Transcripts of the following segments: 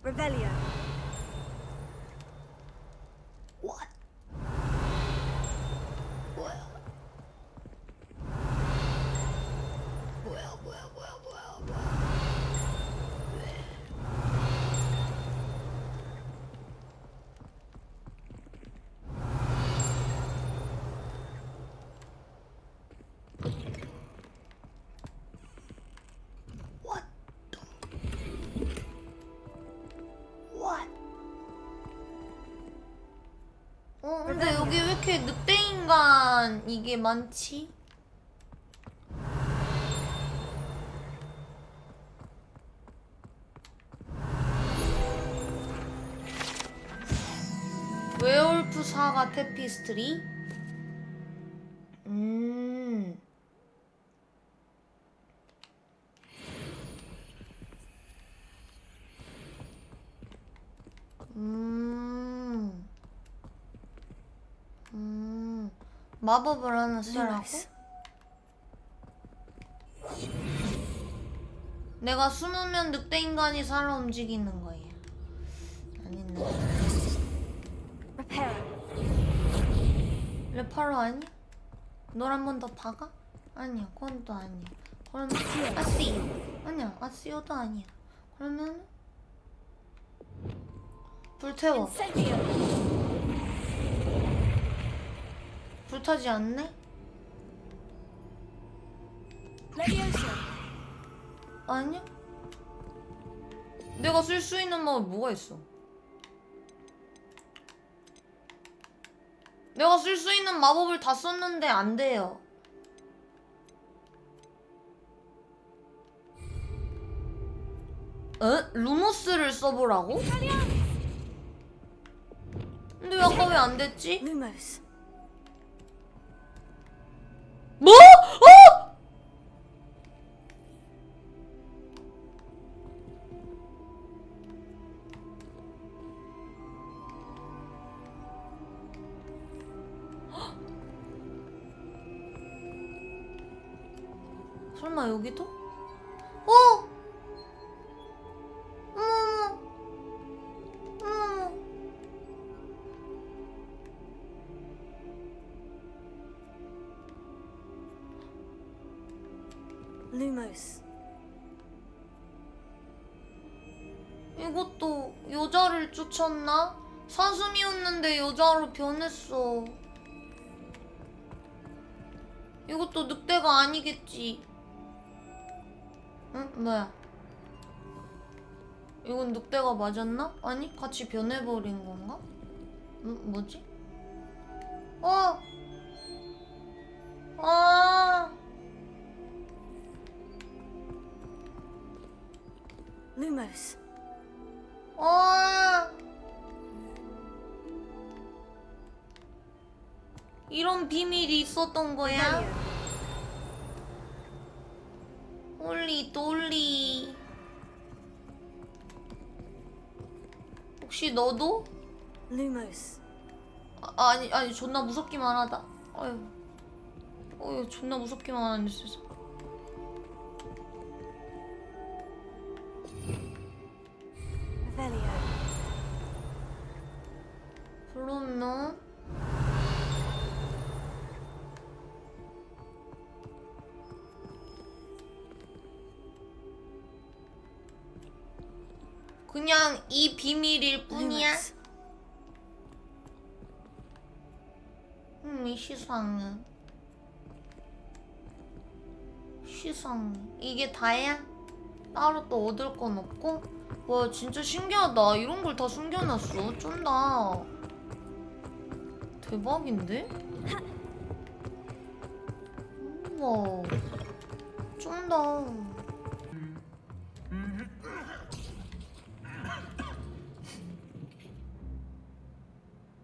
Revelio. What? 뭐야? 뭐야? What? What? 근데 여기 왜 이렇게 늑대 인간 이게 많지? 웨어울프 사가 테피스트리? 마법을 하나 쓰라고? 내가 숨으면 늑대 인간이 살아 움직이는 거야. 아닌데. Reparo. 레파로 아니야? 널 한 번 더 박아? 아니야, 그건 또 아니야. 그러면 아시오. 아니야, 아시오도 아니야. 그러면 불태워. Incendio. 불타지 않네? Levioso. 아니야? 내가 쓸 수 있는 마법이 뭐가 있어? 내가 쓸 수 있는 마법을 다 썼는데 안 돼요. 에? 루모스를 써보라고? 근데 왜 아까 왜 안 됐지? Lumos. 뭐? 어? 설마 여기도? 어? 어머 어머 Lumos. 이것도 여자를 쫓았나? 사슴이었는데 여자로 변했어. 이것도 늑대가 아니겠지. 응? 뭐야? 이건 늑대가 맞았나? 아니, 같이 변해버린 건가? 뭐지? 어! 아! Lumos. 아! 이런 비밀이 있었던 거야? Revelio. 홀리 돌리. 혹시 너도? Lumos. 아니 존나 무섭기만 하다. 어휴 존나 무섭기만 하네 진짜. Revelio. 그러면 그냥 이 비밀일 뿐이야? Lumos. 이 시상해. 이게 다야? 따로 또 얻을 건 없고? 와 진짜 신기하다. 이런 걸 다 숨겨놨어. 쩐다. 대박인데? 우와 쩐다.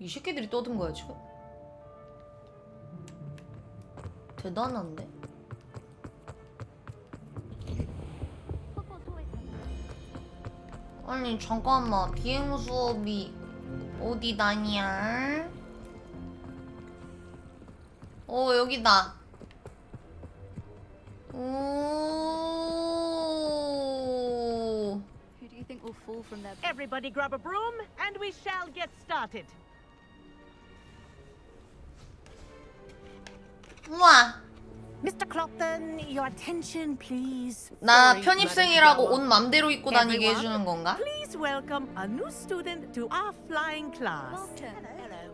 이 새끼들이 떠든 거야 지금? 대단한데? 아니 잠깐만 비행 수업이 어디 다냐? 여기다. 오. Who do you think will fall from their. Everybody grab a broom, and we shall get started. 우와. Mr. Clopton, your attention, please. 나 Sorry, 편입생이라고 Madam 옷 맘대로 입고 다니게 Everyone, 해주는 건가? Please welcome a new student to our flying class. Hello.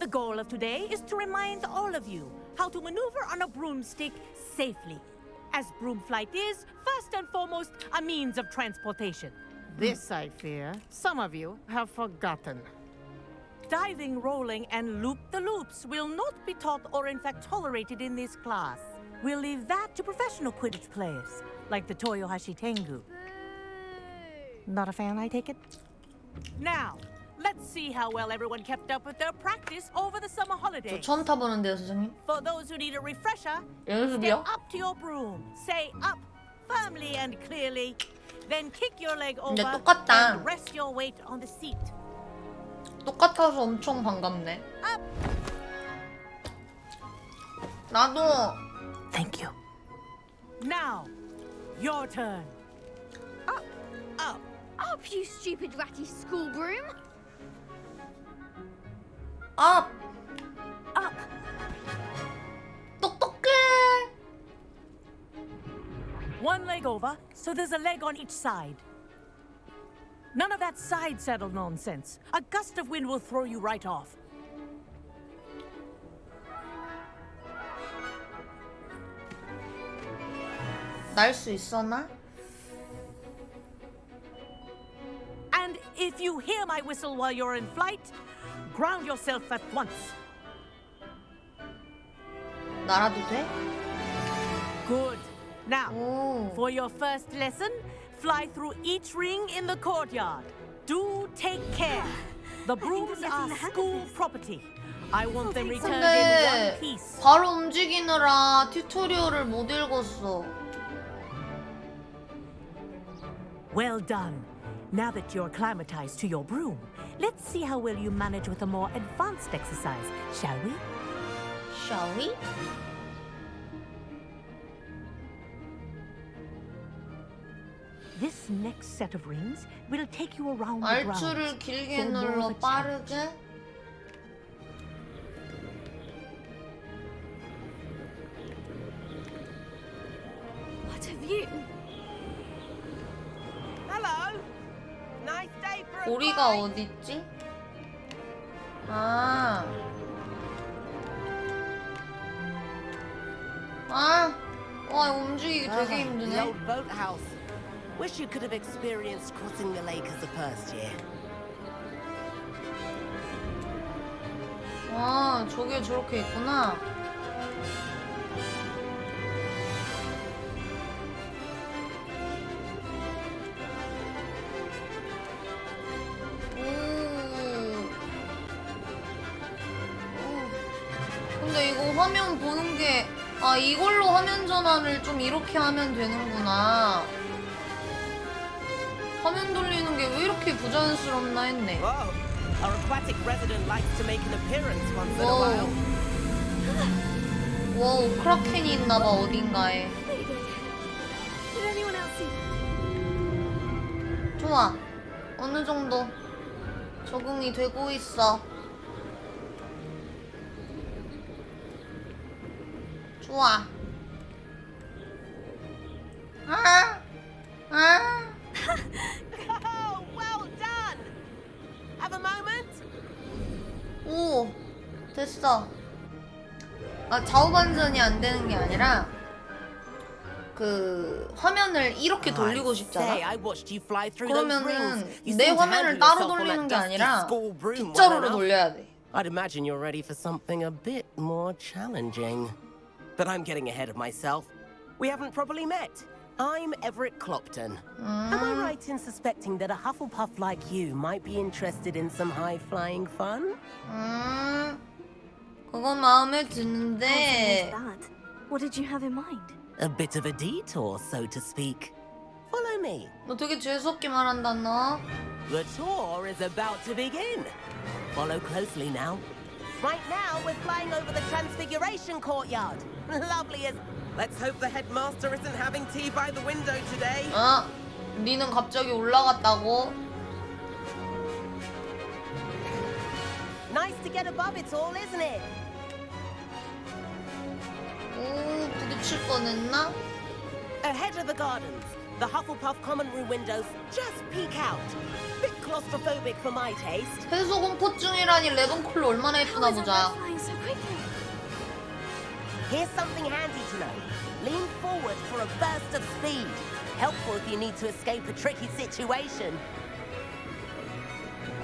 The goal of today is to remind all of you how to maneuver on a broomstick safely. As broom flight is, first and foremost, a means of transportation. This, I fear, some of you have forgotten. Diving, rolling, and loop-the-loops will not be taught or in fact tolerated in this class. We'll leave that to professional Quidditch players, like the Toyohashi Tengu. Not a fan, I take it? Now, let's see how well everyone kept up with their practice over the summer 저 holidays. 처음 타보는데요, 선생님. For those who need a refresher, 연습이요? step up to your broom. Say up firmly and clearly. Then kick your leg over 근데 똑같다. and rest your weight on the seat. 똑같아서 엄청 반갑네. Up. 나도. Thank you. Now, your turn. Up, up. Up, you stupid ratty school broom! 아, Up. 똑똑해. One leg over, so there's a leg on each side. None of that side saddle nonsense. A gust of wind will throw you right off. 날 수 있었나? And if you hear my whistle while you're in flight, ground yourself at once. 날아도 돼? Good. Now, 오. for your first lesson, fly through each ring in the courtyard. Do take care. The brooms getting are the hang of school this. property. I want them returned in 근데 one piece. 바로 움직이느라 튜토리얼을 못 읽었어. Well done. Now that you're acclimatized to your broom, let's see how well you manage with a more advanced exercise, shall we? Shall we? This next set of rings will take you around the grounds. 알투를 길게 for more 눌러 of a 빠르게. What have you? Hello. Nice day for a 고리가 flight. 어딨지? 아. 아. 와, 이거 움직이기 되게 The 힘드네. old boathouse. Wish you could have experienced crossing the lake as a first year. 아, 저게 저렇게 있구나. 근데 이거 화면 보는 게, 아, 이걸로 화면 전환을 좀 이렇게 하면 되는구나. 화면 돌리는 게 왜 이렇게 부자연스럽나 했네. Whoa. Our aquatic resident likes to make an appearance once in a 와우. while. 와우, 크라켄이 있나봐, 어딘가에. They did. Did anyone else see? 좋아. 어느 정도 적응이 되고 있어. 좋아. 아, 아. Oh, well done. Have a moment. 오, 됐어. 아, 좌우 반전이 안 되는 게 아니라 그 화면을 이렇게 돌리고 Say, 싶잖아. I watched you fly through those 그러면은 rings. You 내 seem to 화면을 handle 따로 yourself on 돌리는 that 게 dusty 아니라 school broom well 빗자루로 enough. 돌려야 돼. I'd imagine you're ready for something a bit more challenging. But I'm getting ahead of myself. We haven't properly met. I'm Everett Clopton. Am I right in suspecting that a Hufflepuff like you might be interested in some high-flying fun? 그건 마음에 How's 드는데 that? What did you have in mind? A bit of a detour, so to speak. Follow me. 너 되게 재수없게 말한다 너. The tour is about to begin. Follow closely now. Right now, we're flying over the Transfiguration Courtyard. Lovely as... Let's hope the headmaster isn't having tea by the window today. 어? 니는 갑자기 올라갔다고? Nice to get above it all, isn't it? 오, 부딪힐 뻔했나? Ahead of the gardens, the Hufflepuff common room windows just peek out. Bit claustrophobic for my taste. 해소 공포증이라니 레븐클로 얼마나 예쁘나 How is 보자. everyone flying so quickly? Here's something handy to know. Lean forward for a burst of speed. Helpful if you need to escape a tricky situation.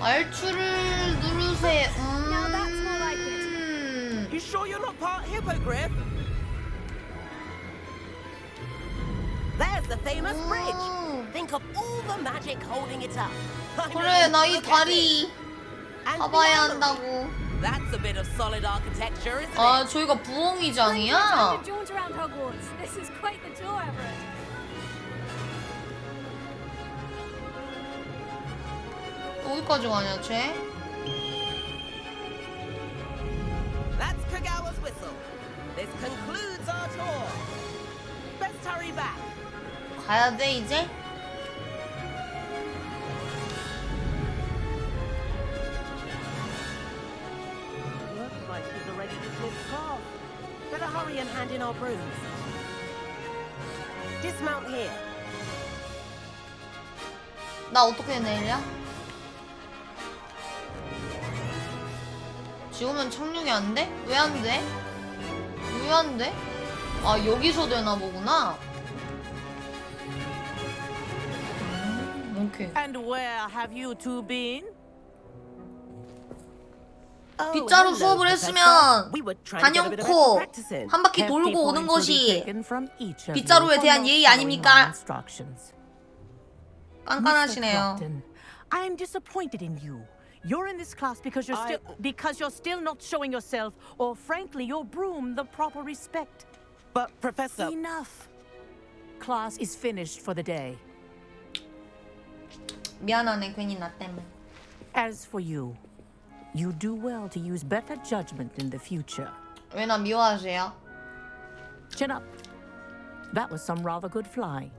R추를 누르세요. Now that's more like it. You sure you're not part hippogriff? There's the famous bridge. Think of all the magic holding it up. 그래, 나 이 Look at 다리 it. And the 가봐야 other 한다고. That's a bit of solid architecture, isn't 아, it? 저희가 Time 부엉이장이야? to jaunt around Hogwarts. This is quite the tour, Everett. 어디까지 가냐, 쟤? That's Kagawa's whistle. This concludes our tour. Best hurry back. 가야 돼, 이제? Looks like she's already dismissed class. Better hurry and hand in our brooms. Dismount here. 나 어떻게 내려? 지우면 착륙이 안 돼? 왜 안 돼? 왜 안 돼? 아, 여기서 되나 보구나. 오케이. And where have you two been? Oh, 빗자루 hello, 수업을 Professor. 했으면 We were trying to get a bit of 단연코 practice in. 한 바퀴 Hefty 돌고 오는 points will be 것이 taken from each of you 빗자루에 for 대한 not 예의 following my 아닙니까? instructions. 깐깐하시네요. Clopton, I'm disappointed in you. You're in this class because you're still not showing yourself, or frankly, your broom the proper respect. But, Professor... Enough. Class is finished for the day. 미안하네, 괜히 나 때문에. As for you, you do well to use better judgment in the future. 왜 나 미워하세요? Chin up. That was some rather good flying.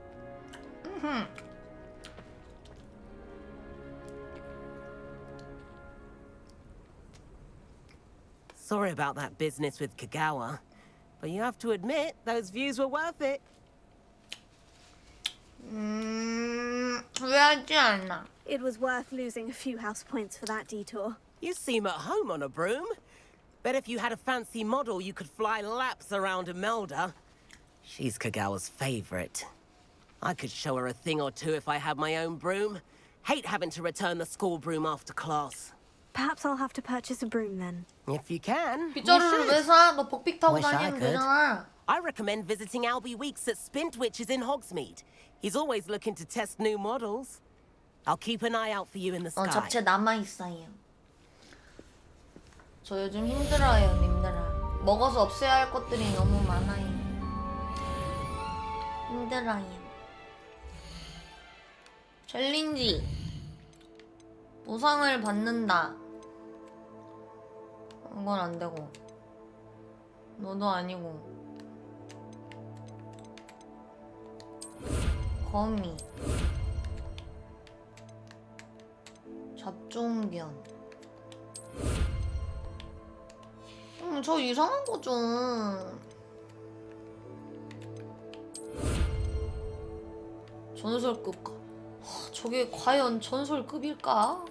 Sorry about that business with Kagawa. But you have to admit, those views were worth it. 후회하지 않나? It was worth losing a few house points for that detour. You seem at home on a broom. Bet if you had a fancy model, you could fly laps around Imelda. She's Kagawa's favorite. I could show her a thing or two if I had my own broom. Hate having to return the school broom after class. Perhaps I'll have to purchase a broom then. If you can, you 빗자루를 왜 should. 사? 너 복픽 타고 Wish I 다니면 could. 되잖아. I recommend visiting Albie Weeks at Spintwitches in Hogsmeade. He's always looking to test new models. I'll keep an eye out for you in the sky. 잡채 남아있어요. 저 요즘 힘들어요, 님들아. 먹어서 없애야 할 것들이 너무 많아요. 힘들어요. 챌린지. 보상을 받는다. 이건 안 되고. 너도 아니고. 거미. 잡종견. 저 이상한 거 좀. 전설급. 저게 과연 전설급일까?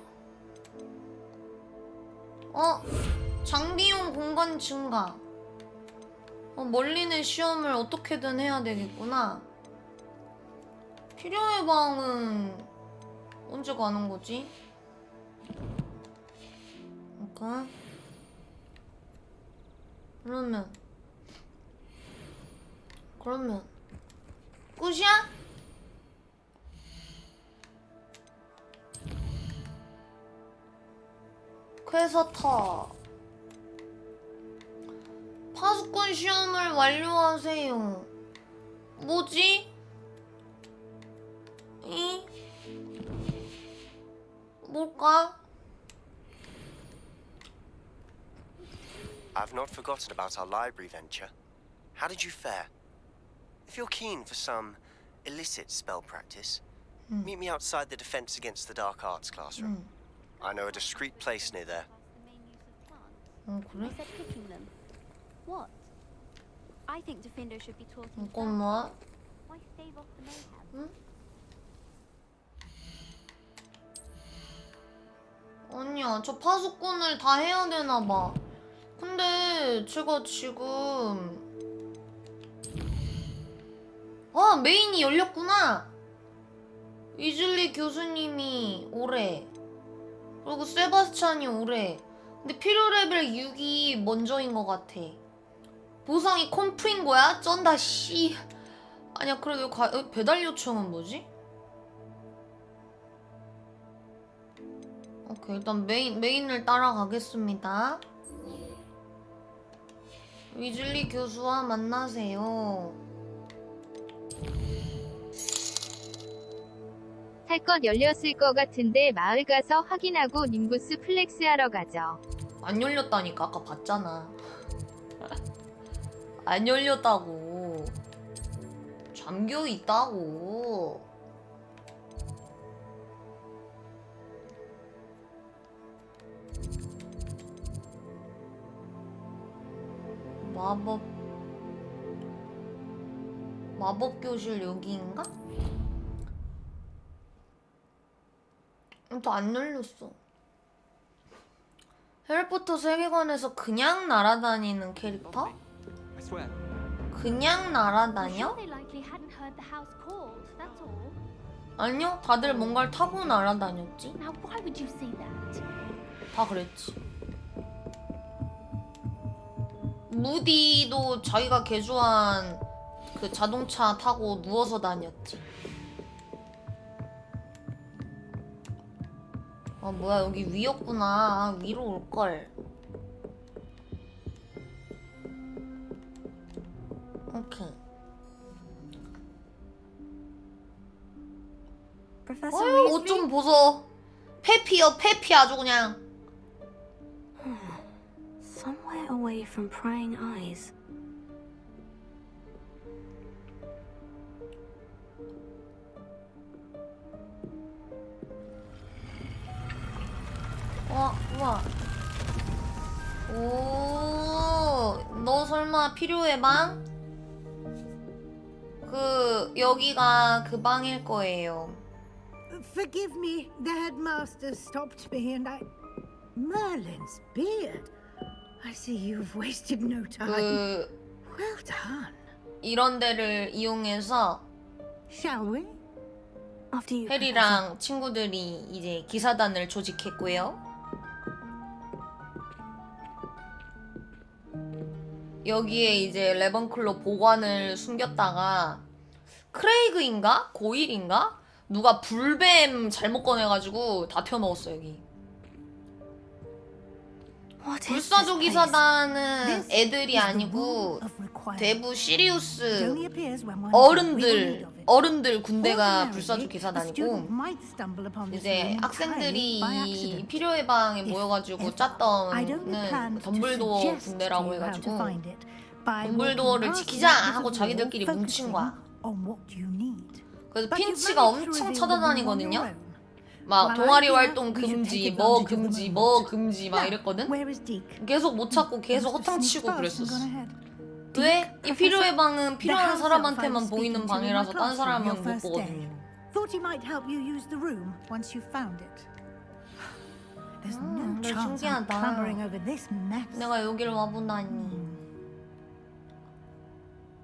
장비용 공간 증가. 멀리는 시험을 어떻게든 해야 되겠구나. 필요의 방은 언제 가는 거지? 그러니까 그러면 끝이야? 퀘서터 파수꾼 시험을 완료하세요. 뭐지? 뭘까? I've not forgotten about our library venture. How did you fare? If you're keen for some illicit spell practice, meet me outside the Defense Against the Dark Arts classroom. I know a discreet place near there. 그래? I said picking them. What? I think Defendo should be taught himself. 잠깐만. Why stave off the mayhem? 응? 아니야, 저 파수꾼을 다 해야 되나봐. 근데 제가 지금 메인이 열렸구나. 위즐리 교수님이 오래, 그리고 세바스찬이 오래. 근데 필요 레벨 6이 먼저인 것 같아. 보상이 콤프인 거야? 쩐다 씨. 아니야, 그래도 배달 요청은 뭐지? 오케이, 일단 메인을 따라가겠습니다. 위즐리 교수와 만나세요. 할 것 열렸을 것 같은데 마을 가서 확인하고 ним부스 플렉스 하러 가죠. 안 열렸다니까, 아까 봤잖아. 안 열렸다고. 잠겨 있다고. 마법 교실 여기인가? 또 안 열렸어. 해리포터 세계관에서 그냥 날아다니는 캐릭터? I swear. 그냥 I'm 날아다녀? sure they likely hadn't heard the house called. That's all. 아니요, 다들 뭔가를 타고 날아다녔지. Now, why would you say that? 다 그랬지. 무디도 자기가 개조한 그 자동차 타고 누워서 다녔지. 뭐야, 여기 위였구나. 위로 올걸. 오케이. Professor 어휴, Weasley? 옷 좀 보소. 페피요, 페피 아주 그냥. Somewhere away from prying eyes. 우와. 오, 너 설마 필요해 방? 여기가 그 방일 거예요. Forgive me, the headmaster stopped me and Merlin's beard. I see you've wasted no time. Well done. 이런 데를 이용해서 Shall we? After you, 해리랑 친구들이 이제 기사단을 조직했고요. 여기에 이제 레번클로 보관을 숨겼다가 크레이그인가? 고일인가? 누가 불뱀 잘못 꺼내가지고 다 태워먹었어 여기. What is 불사조 this place? 기사단은 애들이 is the 아니고 rule of requirement. 대부 It 시리우스 only appears when one is in real need of it. 어른들 군대가 Ordinarily, 불사조 a student 기사단이고 might stumble upon this 이제 room 학생들이 entirely by accident. 필요의 방에 If 모여가지고 ever, 짰던 I'd only planned to 덤블도어 suggest 군대라고 to you how to 해가지고 find it by 덤블도어를 walking 지키자 past the 하고 wall, 자기들끼리 뭉친 거야. focusing on what you need. 그래서 But you've 핀치가 managed to 엄청 reveal the room on 찾아다니거든요. your own. 막 While 동아리 I'm here, 활동 we should 금지, take 뭐 advantage of the 금지, moment. 뭐 금지 막 Now, 이랬거든. where is Deke? 계속 못 찾고 계속 Must have 허탕 sneaked 치고 past and 그랬었어. gone ahead. 왜? 이 필요의 방은 필요한 house 사람한테만 elf I was 보이는 speaking to in 방이라서 my 딴 classroom 사람은 your 못 first day. 보거든요. Thought he might help you use the room once you found it. There's no 근데 chance I'm 신기하다. clambering over this mess. 내가 여기를 와보다니.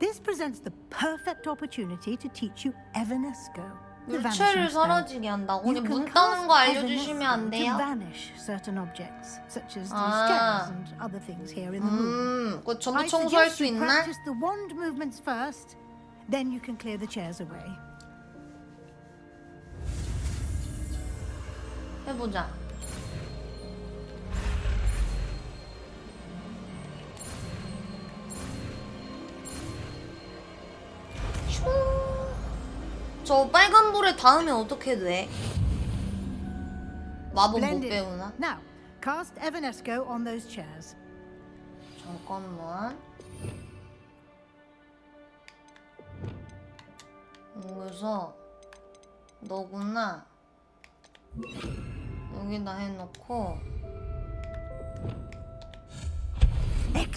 This presents the perfect opportunity to teach you Evanesco, the 물체를 vanishing spell. 사라지게 한다고? You 근데 can 문 따는 거 cast 알려주시면 안 Evanesco 돼요? to vanish certain objects, such as these 아. chairs and other things here in the room. 그거 전부 I 청소할 suggest 수 you 있나? practice the wand movements first, then you can clear the chairs away. 해보자. 저 빨간 불에 닿으면 어떻게 돼? 마법 못 Splendid. 배우나? Now, cast Evanesco on those chairs. 잠깐만. 여기서 너구나. 여기다 해놓고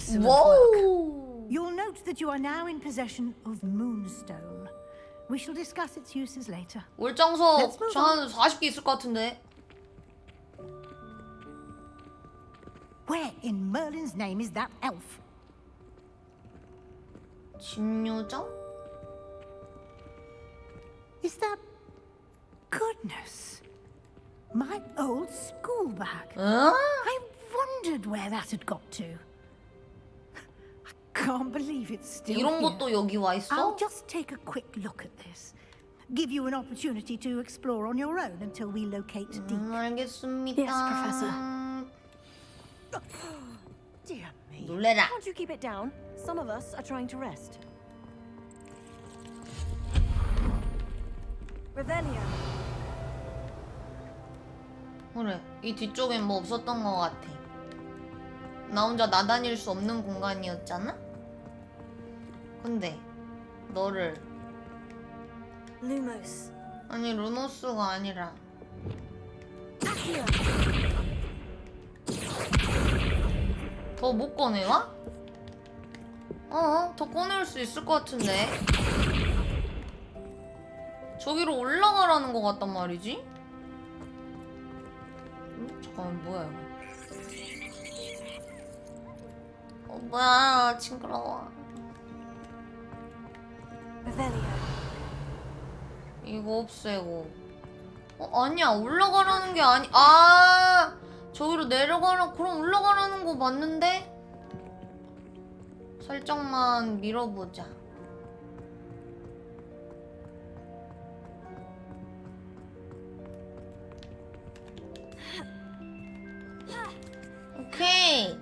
Excellent work. 와우. You'll note that you are now in possession of Moonstone. We shall discuss its uses later. 월장석 Let's move 저 한 40개 있을 것 같은데. Where in Merlin's name is that elf? 집요정? Is that... Goodness. My old school bag. 응? I wondered where that had got to. I can't believe it's still 이런 here. 것도 여기 와 있어? I'll just take a quick look at this. Give you an opportunity to explore on your own until we locate Deke. 알겠습니다. Yes, Professor. Dear me. 놀래라. Can't you keep it down? Some of us are trying to rest. Revelio. 그래, 이 뒤쪽엔 뭐 없었던 것 같아. 나 혼자 나다닐 수 없는 공간이었잖아? 근데 너를 Lumos. 아니 루노스가 아니라 더 못 꺼내와? 더 꺼낼 수 있을 것 같은데 저기로 올라가라는 것 같단 말이지? 잠깐만 뭐야 이거 뭐야 징그러워 Revelio. 이거 없애고 아니야 올라가라는 게 저기로 내려가라 그럼 올라가라는 거 맞는데? 살짝만 밀어보자 오케이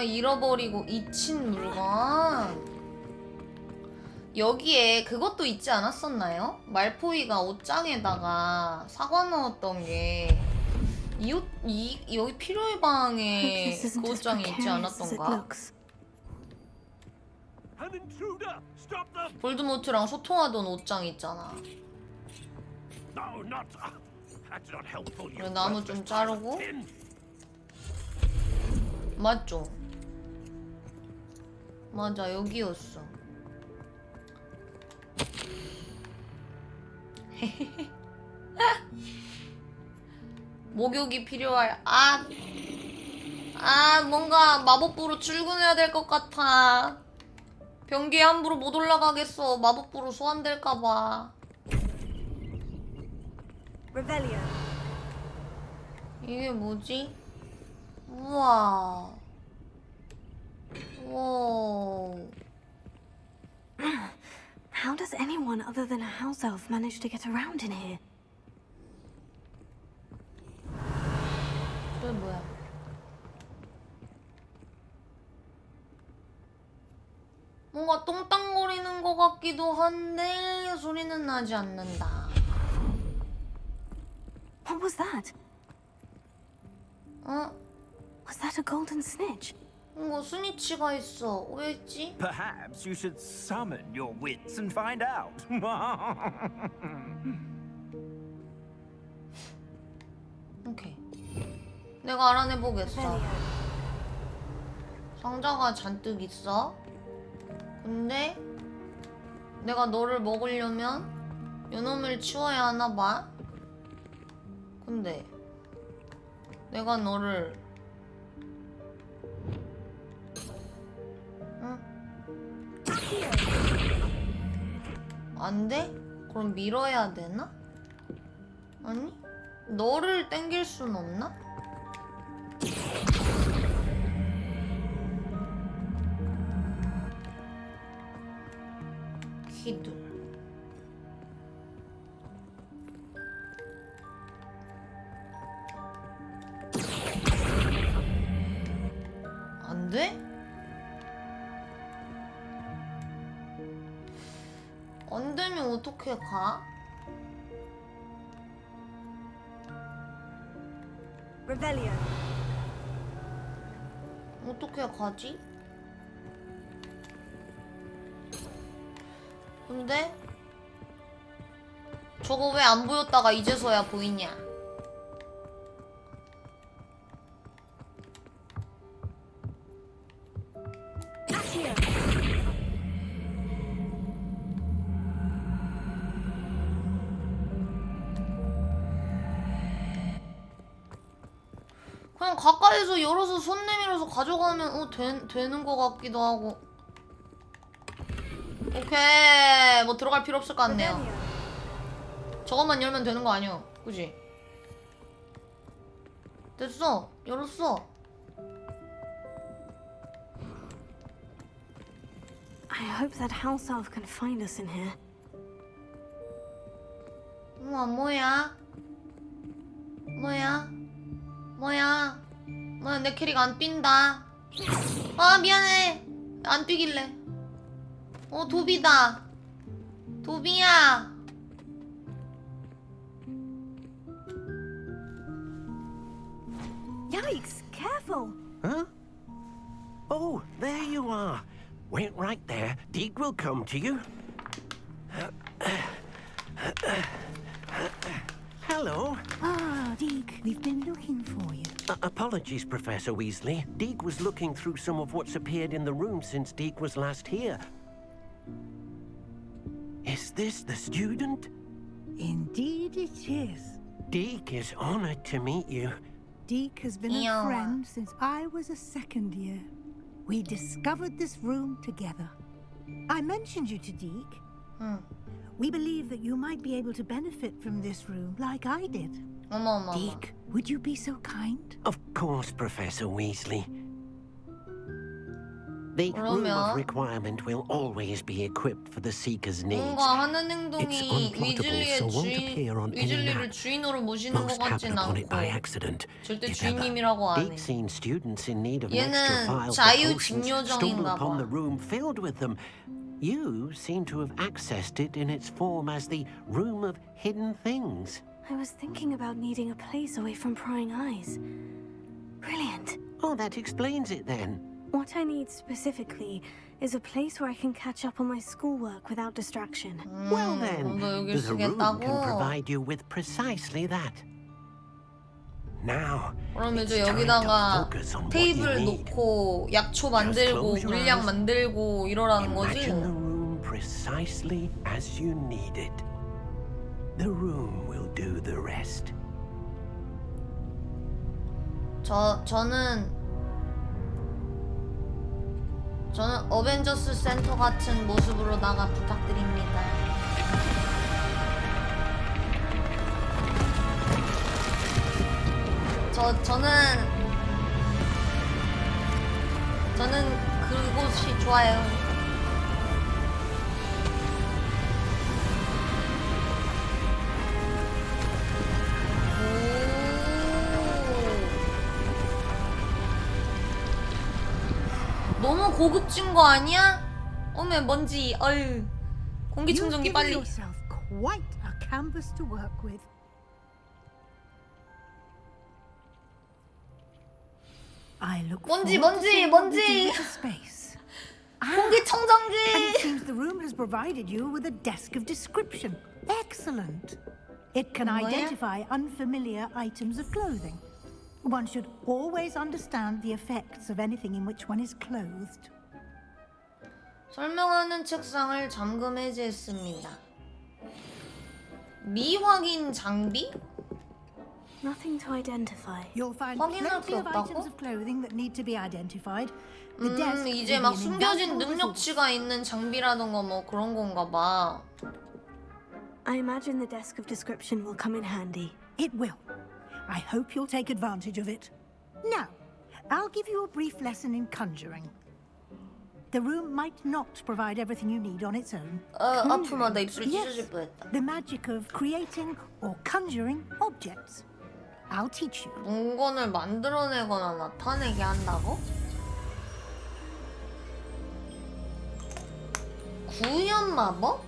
잃어버리고 잊힌 물건 여기에 그것도 있지 않았었나요? 말포이가 옷장에다가 사과 넣었던 게 여기 필요의 방에 This isn't 그 as 옷장에 있지 precarious as it 않았던가? looks. An intruder! Stop them! 볼드모트랑 소통하던 옷장 있잖아 No, not. That's not helpful. You 그래 나무 좀 worthless 자르고 tin. 맞죠? 맞아 여기였어 목욕이 필요할 뭔가 마법부로 출근해야 될 것 같아 변기에 함부로 못 올라가겠어 마법부로 소환될까봐 Revelio. 이게 뭐지? 우와 와 How does anyone other than a house elf manage to get around in here? 저게 뭐야? 뭔가 똥땅거리는 것 같기도 한데 소리는 나지 않는다. What was that? Was that a golden snitch? 이거 스니치가 있어. 왜 있지? Perhaps you should summon your wits and find out. 오케이. 내가 알아내보겠어. Revelio. 상자가 잔뜩 있어. 근데 내가 너를 먹으려면 요놈을 치워야 하나 봐. 근데 내가 너를 안 돼? 그럼 밀어야 되나? 아니? 너를 땡길 순 없나? 키들 안 돼? 안 되면 어떻게 가? Revelio. 어떻게 가지? 근데 저거 왜 안 보였다가 이제서야 보이냐? 그냥 가까이서 열어서 손 내밀어서 가져가면 되는 거 같기도 하고. 오케이, 뭐 들어갈 필요 없을 것 같네요. 저것만 열면 되는 거 아니야, 그지? 됐어, 열었어. I hope that house elf can find us in here. 우와, 뭐야? 뭐야? 내 캐릭 안 뛴다. 아, 미안해. 안 뛰길래. 도비다. 도비야. Yikes! Careful! Huh? Oh, there you are. Wait right there. Deke will come to you. Hello. Ah, Deke, we've been looking for you. Apologies, Professor Weasley. Deke was looking through some of what's appeared in the room since Deke was last here. Is this the student? Indeed it is. Deke is honored to meet you. Deke has been Yeah. a friend since I was a second year. We discovered this room together. I mentioned you to Deke. We believe that you might be able to benefit from this room like I did. 어머. Deke, would you be so kind? Of course, Professor Weasley. The room 그러면 of requirement will always be equipped for the seeker's needs. 뭔가 하는 It's 행동이 unplottable, so won't appear on any 위즐리를 map. 주인으로 모시는 것 Most 같진 happen upon it by 않고 accident. 절대 If ever, 주인님이라고 안 해. Deke's seen students in need of 얘는 extra files or potions 자유직료정인가 stumble 봐. upon the room filled with them. You seem to have accessed it in its form as the room of hidden things. I was thinking about needing a place away from prying eyes. Brilliant. Oh, that explains it then. What I need specifically is a place where I can catch up on my schoolwork without distraction. Well then, 너 여길 the room 쓰겠다고? can provide you with precisely that. Now, 그럼 it's 이제 time to 여기다가 focus on what you 테이블 need. 놓고 약초 만들고 close your 물약 eyes. 만들고 이러라는 거지? Imagine the room precisely as you need it. The room will do the rest. 저는 어벤져스 센터 같은 모습으로다가 부탁드립니다. 저는 그곳이 좋아요. 너무 고급진 거 아니야? 어메 먼지. 어휴. 공기청정기 You've given 빨리. yourself quite a canvas to work with. I look 먼지, forward to 먼지, seeing what we do 먼지. with the space. And it 공기청정기. seems the room has provided you with a desk of description. Excellent. It can 뭐야? identify unfamiliar items of clothing. One should always understand the effects of anything in which one is clothed. 설명하는 책상을 잠금 해제했습니다. 미확인 장비? Nothing to identify. You'll find 확인할 plenty 게 of 없다고? items of clothing that need to be identified. The desk 이제 will 막 be an 숨겨진 invaluable resource. 능력치가 있는 장비라던가 뭐 그런 건가 봐. I imagine the desk of description will come in handy. It will. I hope you'll take advantage of it. Now, I'll give you a brief lesson in conjuring. The room might not provide everything you need on its own. 아프마 나 입술 Yes, 찢어질 뻔했다. the magic of creating or conjuring objects. I'll teach you. 물건을 만들어내거나 나타내게 한다고? 구현 마법?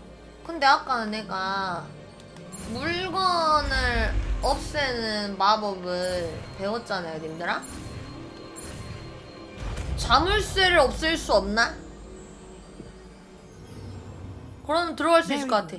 근데 아까 내가 물건을 없애는 마법을 배웠잖아요, 님들아? 자물쇠를 없앨 수 없나? 그러면 들어갈 수 있을 것 같아.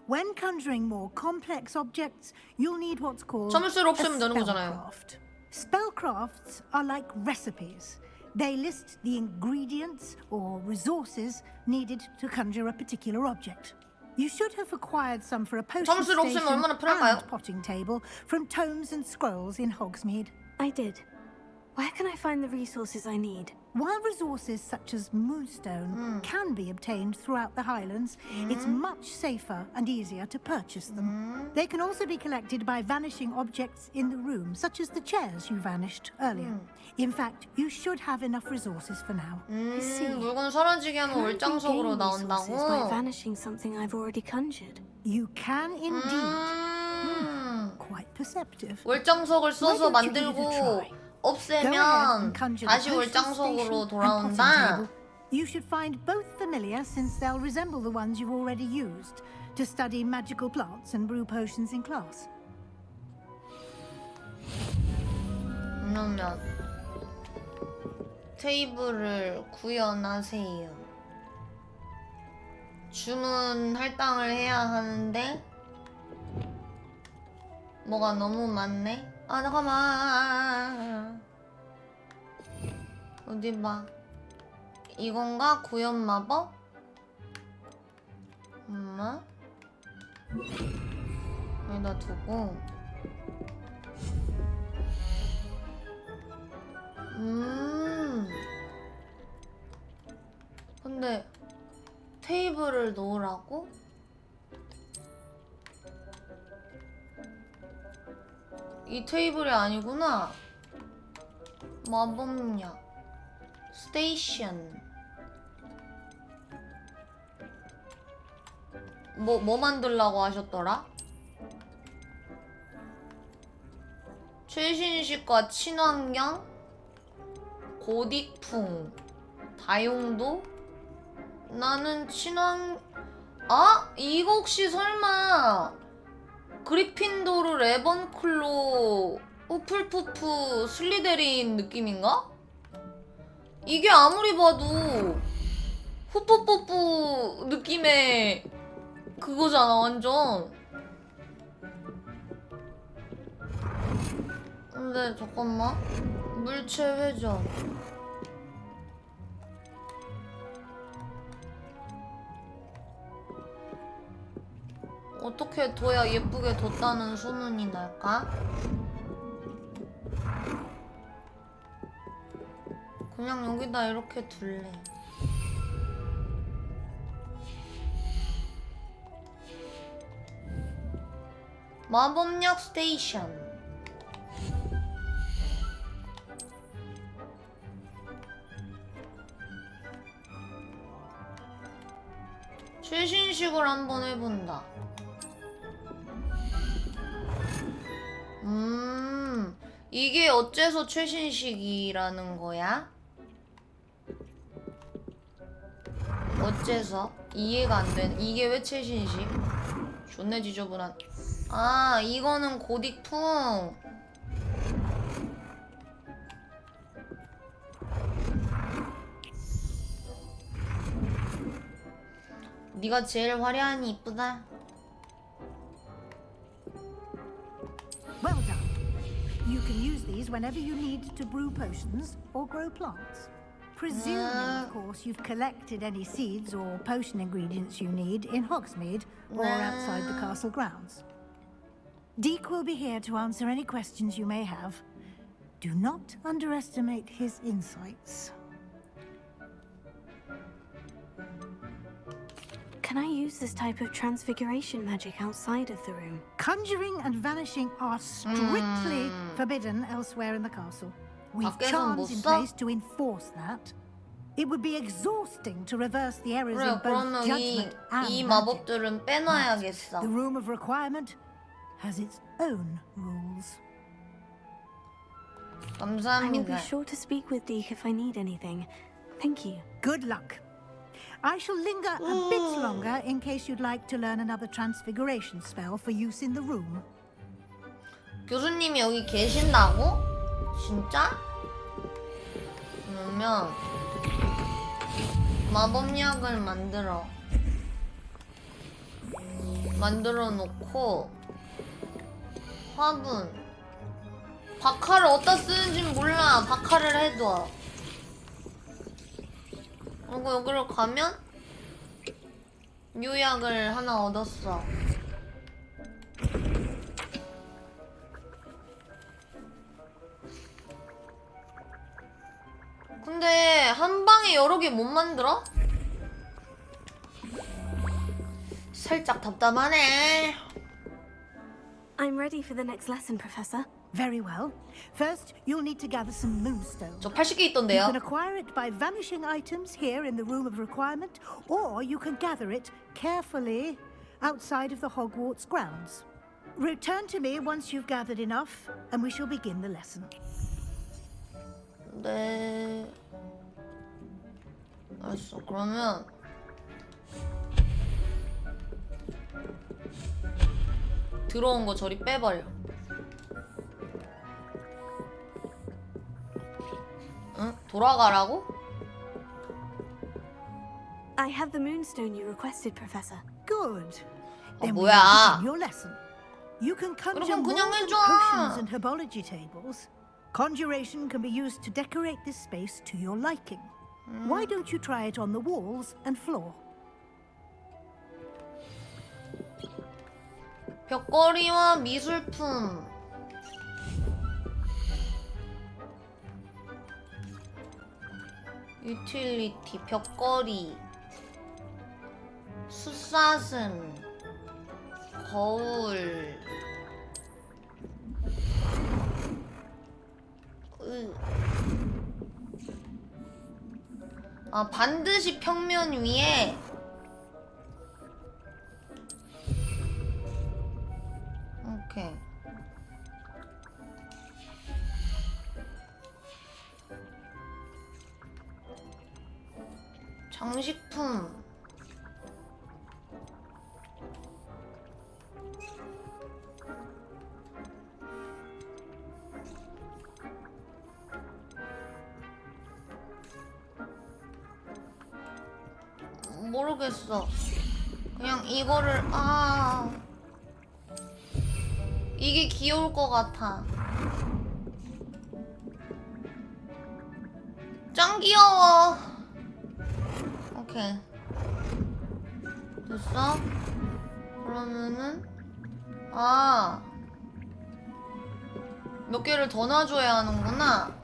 When conjuring more complex objects, you'll need what's called 자물쇠를 a 없애면 되는 거잖아요. spellcraft. Spellcrafts are like recipes. They list the ingredients or resources needed to conjure a particular object. You should have acquired some for a potion 자물쇠를 없애면 station 얼마나 편할까요? and potting table from tomes and scrolls in Hogsmeade. I did. Where can I find the resources I need? While resources such as moonstone can be obtained throughout the Highlands, it's much safer and easier to purchase them. They can also be collected by vanishing objects in the room, such as the chairs you vanished earlier. In fact, you should have enough resources for now. I see. 물건 사라지게 하면 Can I 올장석으로 regain resources by 나온다고? vanishing something I've already conjured? You can indeed. Quite perceptive. 올장석을 써서 Why don't you give it a 만들고 try? Go ahead 없애면 and conjure 다시 the potion 올장석으로 station and potting 돌아온다. table. You should find both familiar since they'll resemble the ones you've already used to study magical plants and brew potions in class. 그러면 테이블을 구현하세요. 주문 할당을 해야 하는데 뭐가 너무 많네? 아 잠깐만. 어디 봐. 이건가? 구현 마법? 엄마? 여기다 두고. 근데 테이블을 놓으라고? 이 테이블이 아니구나. 마법약 스테이션. 뭐 만들라고 하셨더라? 최신식과 친환경, 고딕풍, 다용도? 나는 아? 이거 혹시 설마 그리핀도르, 레번클로, 후플푸프, 슬리데린 느낌인가? 이게 아무리 봐도 후프푸프 느낌의 그거잖아 완전. 근데 잠깐만. 물체 회전. 어떻게 둬야 예쁘게 뒀다는 소문이 날까? 그냥 여기다 이렇게 둘래. 마법약 스테이션. 최신식을 한번 해본다. 이게 어째서 최신식이라는 거야? 어째서? 이해가 안 되는. 이게 왜 최신식? 존내 지저분한. 아, 이거는 고딕풍. 네가 제일 화려하니 이쁘다. Well done. You can use these whenever you need to brew potions or grow plants. Presuming, of course, you've collected any seeds or potion ingredients you need in Hogsmeade or outside the castle grounds. Deke will be here to answer any questions you may have. Do not underestimate his insights. Can I use this type of transfiguration magic outside of the room? Conjuring and vanishing are strictly forbidden elsewhere in the castle. We've charms in place to enforce that. It would be exhausting to reverse the errors 그래, in both 그러면 judgment and 이 magic. 마법들은 빼놔야겠어. The room of requirement has its own rules. I will be 감사합니다. sure to speak with Deke if I need anything. Thank you. Good luck. I shall linger a bit longer in case you'd like to learn another transfiguration spell for use in the room. 교수님이 여기 계신다고? 진짜? 그러면 마법약을 만들어 놓고 화분 박하를 어디다 쓰는지는 몰라. 박하를 해둬. 그리고 여기로 가면 묘약을 하나 얻었어. 근데 한 방에 여러 개 못 만들어? 살짝 답답하네. I'm ready for the next lesson, Professor. Very well. First, you'll need to gather some moonstone. 저 80개 You 있던데요. can acquire it by vanishing items here in the room of requirement, or you can gather it carefully outside of the Hogwarts grounds. Return to me once you've gathered enough, and we shall begin the lesson. 네. 알았어. 그러면 들어온 거 저리 빼버려. 응? 돌아가라고? I have the moonstone you requested, Professor. Good. 아, Then we 뭐야? will begin your lesson. You can conjure 그럼 more 그냥 than 해줘. potions and herbology tables. Conjuration can be used to decorate this space to your liking. Why don't you try it on the walls and floor? 벽걸이와 미술품. 유틸리티, 벽걸이, 숫사슴, 거울. 아, 반드시 평면 위에. 오케이. 장식품. 모르겠어. 그냥 이거를 이게 귀여울 것 같아. 짱 귀여워. 오케이. 됐어? 그러면은 몇 개를 더 놔줘야 하는구나.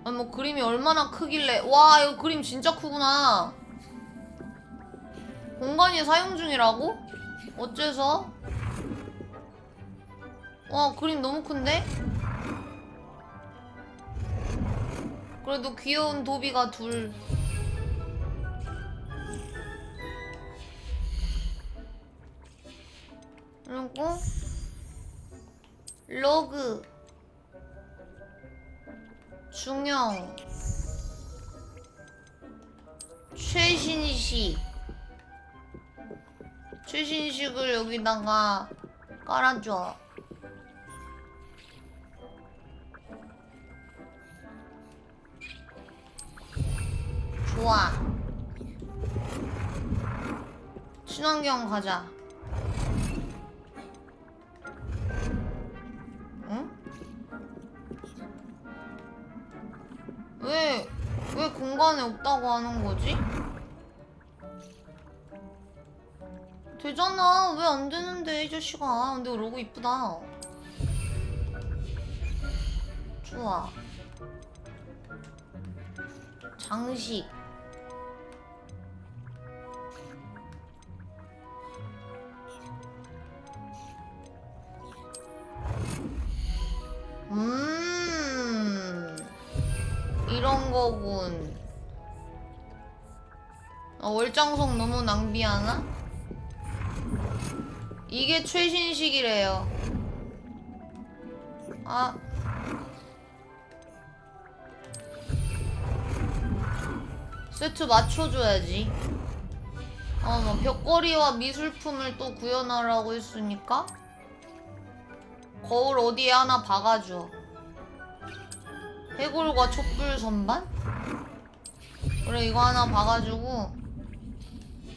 아니 뭐 그림이 얼마나 크길래. 와 이거 그림 진짜 크구나. 공간이 사용 중이라고? 어째서? 와 그림 너무 큰데? 그래도 귀여운 도비가 둘. 그리고 로그 중형 최신식을 여기다가 깔아줘. 좋아. 친환경 가자. 응? 왜 공간에 없다고 하는 거지? 되잖아. 왜 안 되는데 이 자식아. 근데 로고 이쁘다. 좋아. 장식. 이런 거군. 월장석 너무 낭비하나? 이게 최신식이래요. 세트 맞춰줘야지. 뭐 벽걸이와 미술품을 또 구현하라고 했으니까 거울 어디에 하나 박아줘. 해골과 촛불 선반? 그래 이거 하나 박아주고.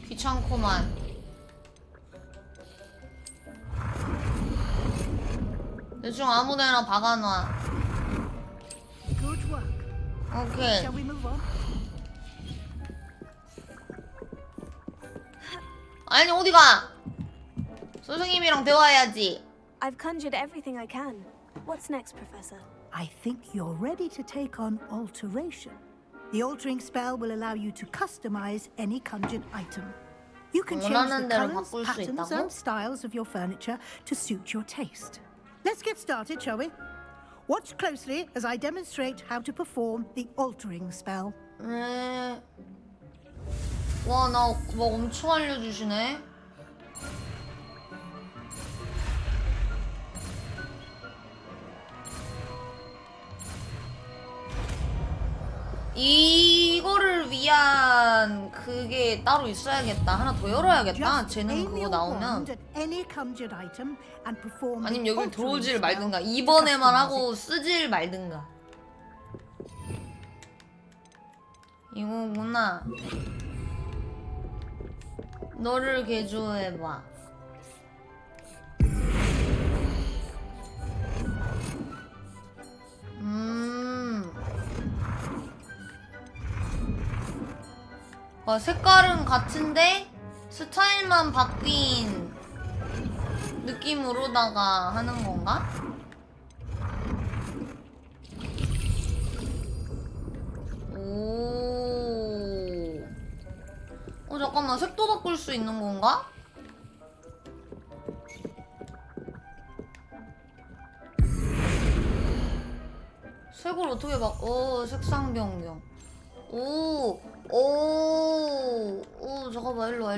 귀찮구만. 대충 아무데나 박아놔. Good work. 오케이. Shall we move on? 아니 어디가? 선생님이랑 대화해야지. I've conjured everything I can. What's next, Professor? I think you're ready to take on alteration. The altering spell will allow you to customize any conjured item. You can change the 원하는 대로 colors, 바꿀 수 patterns, 있다고? and styles of your furniture to suit your taste. Let's get started, shall we? Watch closely as I demonstrate how to perform the altering spell. 네. 와, 나 뭐 엄청 알려주시네. 이거를 위한 그게 따로 있어야겠다. 하나 더 열어야겠다. Just 재능 aim 그거 your 나오면. wand at any conjured item and perform 아니면 the 여길 altering 들어오질 spell 말든가. to 이번에만 customize 하고 it. 쓰질 말든가. 이거구나. 너를 개조해봐. 색깔은 같은데 스타일만 바뀐 느낌으로다가 하는 건가? 오. 잠깐만, 색도 바꿀 수 있는 건가? 색을 어떻게 바꿔? 색상 변경. 오, 잠깐만, 일로 와.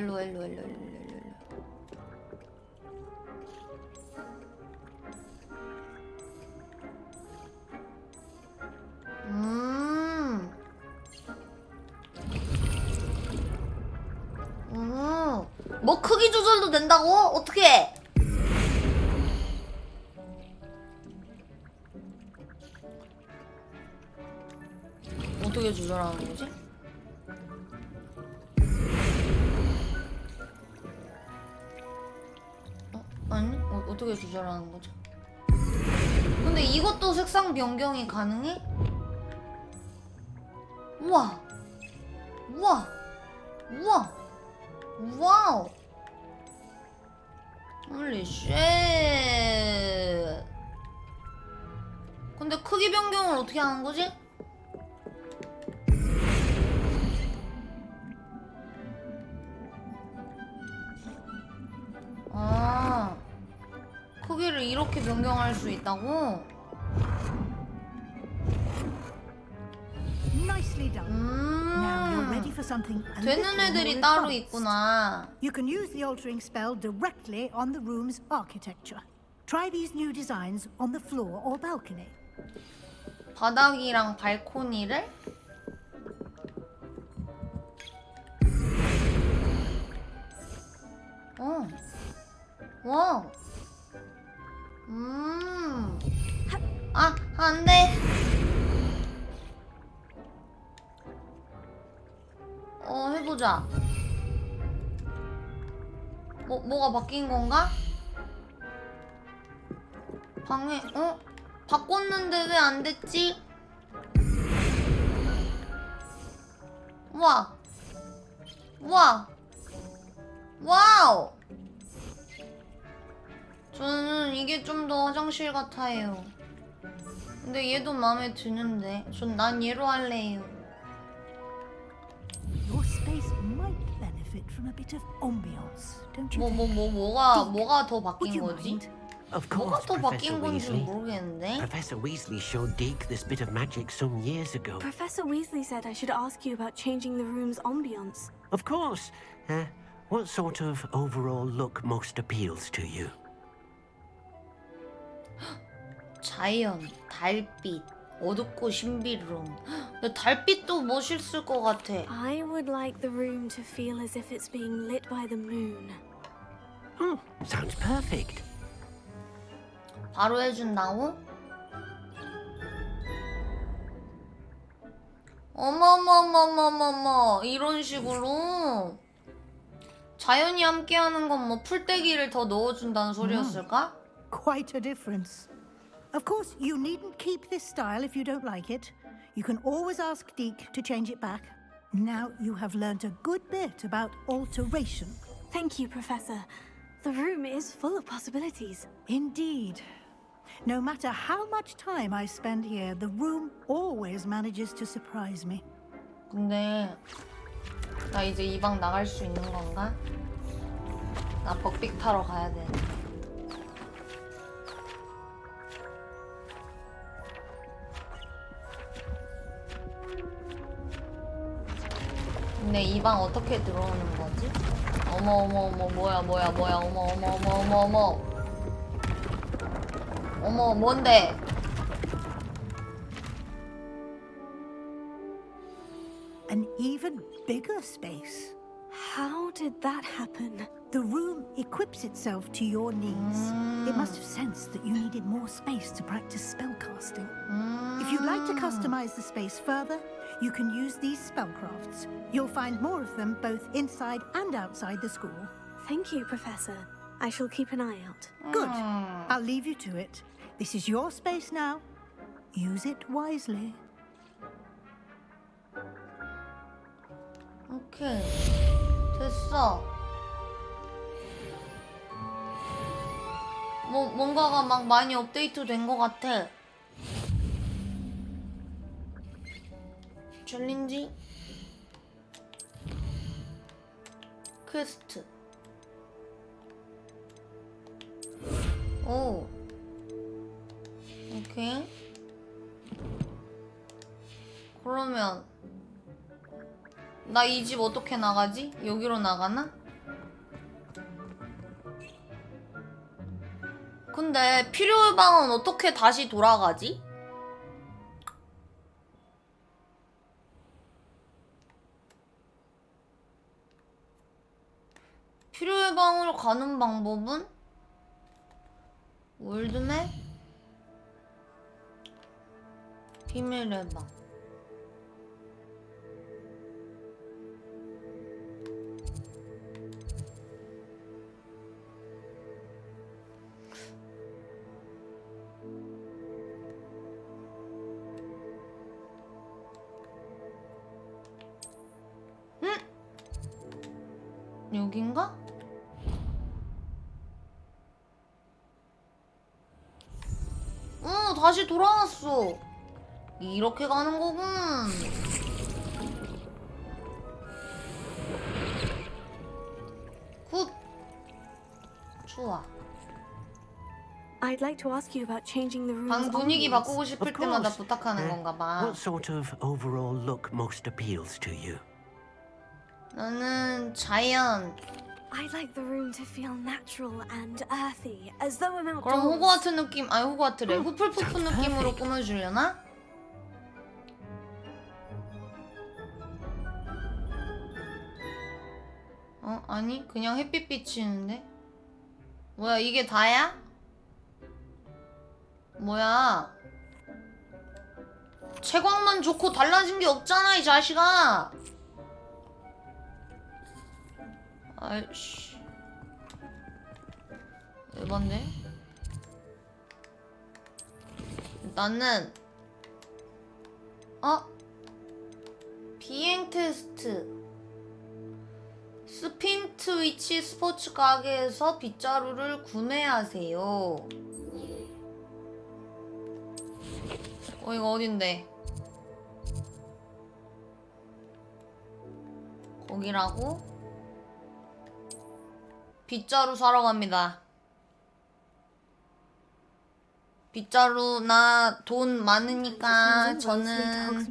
뭐 크기 조절도 된다고? 어떻게? 어떻게 조절하는 거지? 아니? 어떻게 조절하는 거죠? 근데 이것도 색상 변경이 가능해? 우와! 와우! 홀리 쉣! 근데 크기 변경을 어떻게 하는 거지? 크기를 이렇게 변경할 수 있다고? Nicely done. Now you're ready for something a little 되는 more 애들이 따로 advanced. 있구나. You can use the altering spell directly on the room's architecture. Try these new designs on the floor or balcony. 바닥이랑 발코니를? 와. 안 돼. 해보자. 뭐가 바뀐 건가? 방해, 바꿨는데 왜 안 됐지? 와우! 저는 이게 좀 더 화장실 같아요. 근데 얘도 마음에 드는데. 난 얘로 할래요. Your space might benefit from a bit of ambiance, don't you think? 뭐가 더 Would 바뀐 you 거지? mind? Of 뭐가 course, 더 Professor 바뀐 건지 Weasley. 모르겠는데. Professor Weasley showed Deke this bit of magic some years ago. Professor Weasley said I should ask you about changing the room's ambience. Of course. What sort of overall look most appeals to you? 자연, 달빛, 어둡고 신비로움. 근데 달빛도 멋있을 것 같아. I would like the room to feel as if it's being lit by the moon. Sounds perfect. 바로 해준다고? 어머머머머머머, 이런 식으로 자연이 함께하는 건 뭐 풀떼기를 더 넣어준다는 소리였을까? Quite a difference. Of course, you needn't keep this style if you don't like it. You can always ask Deke to change it back. Now you have learnt a good bit about alteration. Thank you, Professor. The room is full of possibilities. Indeed. No matter how much time I spend here, the room always manages to surprise me. 근데 나 이제 이 방 나갈 수 있는 건가? 나 벅빅 타러 가야 돼. 근데 이 방 어떻게 들어오는 거지? 어머 어머 어머 뭐야 어머 어머 어머 뭔데? An even bigger space. How did that happen? The room equips itself to your needs. It must have sensed that you needed more space to practice spellcasting. If you'd like to customize the space further, you can use these spellcrafts. You'll find more of them both inside and outside the school. Thank you, Professor. I shall keep an eye out. Good. I'll leave you to it. This is your space now. Use it wisely. 오케이 됐어. 뭔가가 막 많이 업데이트 된 것 같아. 챌린지 퀘스트. 오 오케이. 그러면 나 이 집 어떻게 나가지? 여기로 나가나? 근데 필요의 방은 어떻게 다시 돌아가지? 필요의 방으로 가는 방법은? 월드맵? 비밀의 방. 여긴가? 다시 돌아왔어. 이렇게 가는 거군. 굿. 좋아. I'd like to ask you about changing the room's 방 분위기 ambience. 바꾸고 싶을 Of 때마다 course. 부탁하는 건가 봐. What sort of overall look most appeals to you? 나는 자연. I'd like the room to feel natural and earthy, as though I'm outdoors. 그럼 호그와트 느낌, 아니 호그와트래. 후플푸프 느낌으로 꾸며주려나? 아니 그냥 햇빛 비치는데? 뭐야 이게 다야? 뭐야? 채광만 좋고 달라진 게 없잖아 이 자식아. 아이씨 에반데? 나는 비행 테스트 스핀트 위치 스포츠 가게에서 빗자루를 구매하세요. 이거 어딘데? 거기라고? 빗자루 사러 갑니다. 빗자루 나 돈 많으니까 저는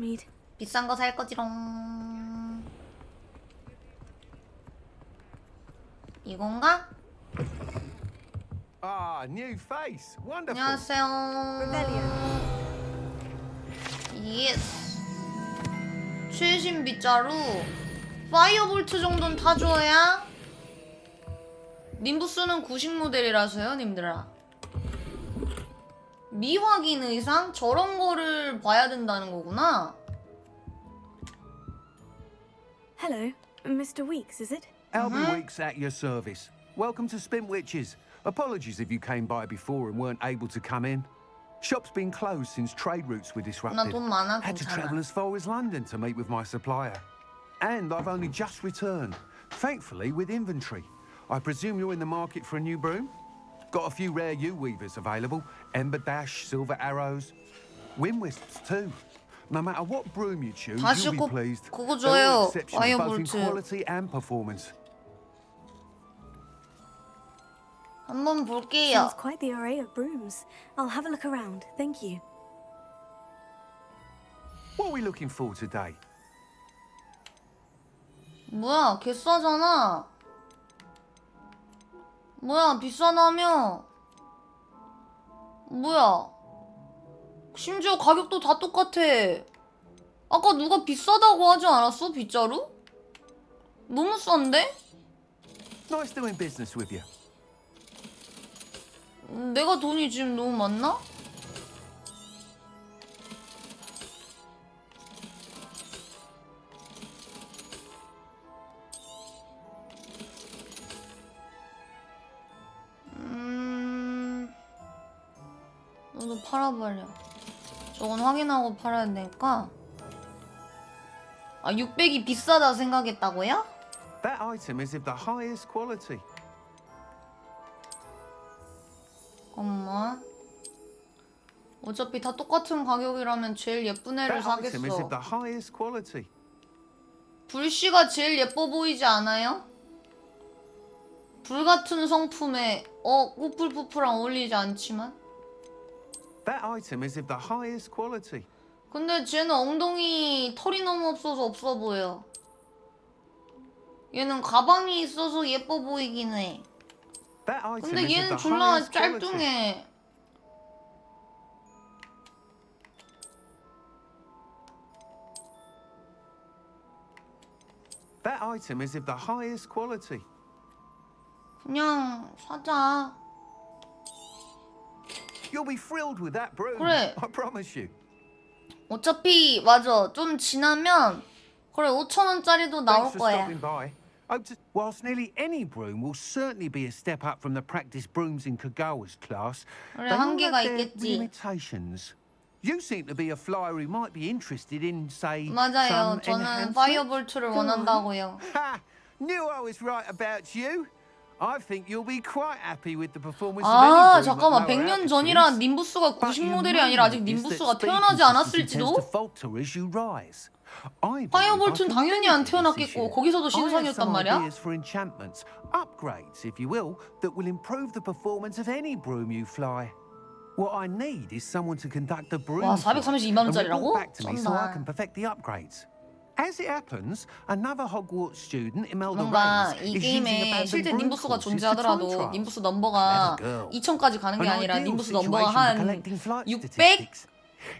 비싼 거 살 거지롱. 이건가? Ah, new face. Wonderful. 안녕하세요. 예스. 최신 빗자루 파이어볼트 정도는 타줘야. 님부스는 구식 모델이라서요, 님들아. 미확인 의상? 저런 거를 봐야 된다는 거구나. Hello, Mr. Weeks, is it? Albin Weeks at your service. Welcome to Spintwitches. Apologies if you came by before and weren't able to come in. Shop's been closed since trade routes were disrupted. 나 돈 많아, Had to 괜찮아. travel as far as London to meet with my supplier. And I've only just returned, thankfully with inventory. I presume you're in the market for a new broom? Got a few rare U-weavers available. Ember Dash, Silver Arrows, Wind Wisps too. No matter what broom you choose, you'll be pleased. 그거 They're all 줘요. exceptional both in 파이어볼트. quality and performance. 한번 볼게요. Sounds quite the array of brooms. I'll have a look around. Thank you. What are we looking for today? 뭐야, 개싸잖아. 뭐야, 비싸다며. 뭐야. 심지어 가격도 다 똑같아. 아까 누가 비싸다고 하지 않았어, 빗자루? 너무 싼데? Nice doing business with you. 내가 돈이 지금 너무 많나? 너도 팔아버려. 저건 확인하고 팔아야 되니까. 아, 600이 비싸다 생각했다고요? That item is of the highest quality. 잠깐만. 어차피 다 똑같은 가격이라면 제일 예쁜 애를 That item is 사겠어. of the highest quality. 불씨가 제일 예뻐 보이지 않아요? 불 같은 성품에 꾸플푸프랑 어울리지 않지만. That item is of the highest quality. 근데 쟤는 엉덩이 털이 너무 없어서 없어 보여. 얘는 가방이 있어서 예뻐 보이긴 해. That item 근데 is of 얘는 the 졸라 highest quality. 짤뚱해. That item is of the highest quality. 그냥 사자. You'll be thrilled with that broom. 그래. I promise you. 어차피 맞아. 좀 지나면 그래 5,000원짜리도 나올 Thanks for 거야. stopping by. Whilst nearly any broom will certainly be a step up from the practice brooms in Kagawa's class, 그래 they all 한계가 have their 있겠지. limitations. You seem to be a flyer who might be interested in, say, 맞아요. some 저는 enhancements. 파이어볼트를 원한다고요. Ha! Knew I was right about you. I think you'll be quite happy with the performance of 아 any broom at 잠깐만 lower 100년 전이라 altitudes. 님부스가 But 90 you 모델이 may 아니라 아직 notice that 님부스가 speed 태어나지 consistency 않았을지도? tends to falter as you rise. I believe 파이어볼트는 I can 당연히 안 benefit this 태어났겠고 issue. 거기서도 I have 신상이었단 some 말이야? ideas for enchantments, upgrades, if you will, that will improve the performance of any broom you fly. What I need is someone to conduct the broom 와 flight 432만 and 원짜리라고? report back to me so I 쩐다. can perfect the upgrades. As it happens, another Hogwarts student, Imelda 뭔가 Reyes, 이 is using 게임에 abandoned 실제 broom 님부스가 courses for time 존재하더라도 trials. 님부스 넘버가 Clever girl. 2000까지 가는 게 An 아니라 ideal 님부스 situation 넘버가 for 한 collecting flight 600? statistics.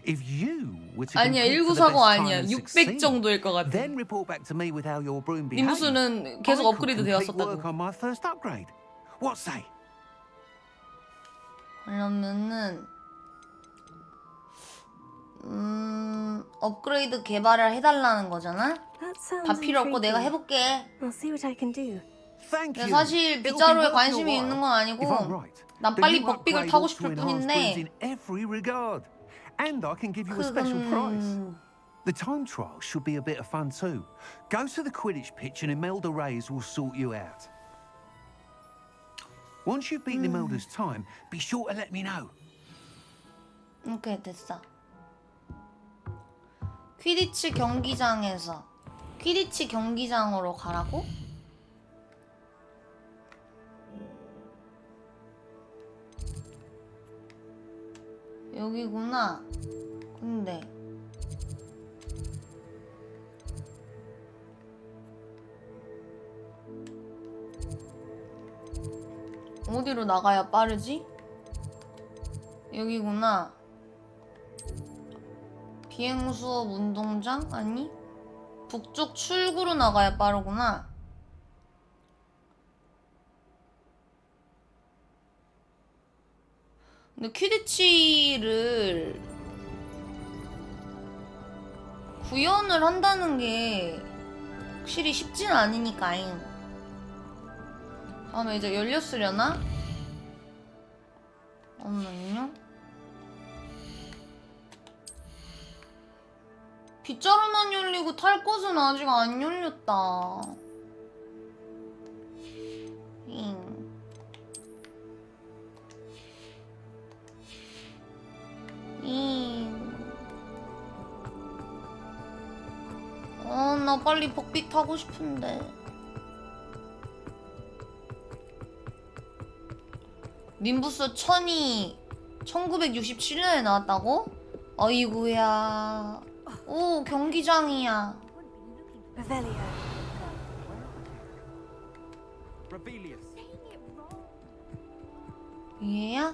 If you were to 아니야 compete for the 1940 best time 아니야 and 600 succeed, 정도일 것 같아. then report back to me with how your broom behaved. 님부스는 계속 I could 업그레이드 complete 되었었다고. work on my first upgrade. What say? 그러면은 업그레이드 개발을 해달라는 거잖아? That sounds 다 필요 없고 내가 intriguing. 해볼게. I'll see what I can do. Thank 근데 you. 사실 It'll be 빗자루에 worth 관심이 your 있는 while. 건 아니고 If I'm right, 난 then 빨리 you 벅빅을 upgrade 타고 ought to 싶을 enhance brooms 뿐인데 in every regard. And I can give you a special price. 그건 The time trial should be a bit of fun too. Go to the Quidditch pitch and Imelda Reyes will sort you out. Once you've beaten Imelda's time, be sure to let me know. 오케이 됐어. 퀴디치 경기장에서 퀴디치 경기장으로 가라고? 여기구나. 근데 어디로 나가야 빠르지? 여기구나. 비행 수업 운동장? 아니? 북쪽 출구로 나가야 빠르구나. 근데 퀴디치를 구현을 한다는 게 확실히 쉽진 않으니까잉. 다음에 이제 열렸으려나? 잠깐만요. 빗자루만 열리고 탈 곳은 아직 안 열렸다. 빨리 복빅 타고 싶은데. 님부스 1000이 1967년에 나왔다고? 어이구야. 오, 경기장이야. Revelio. 얘야?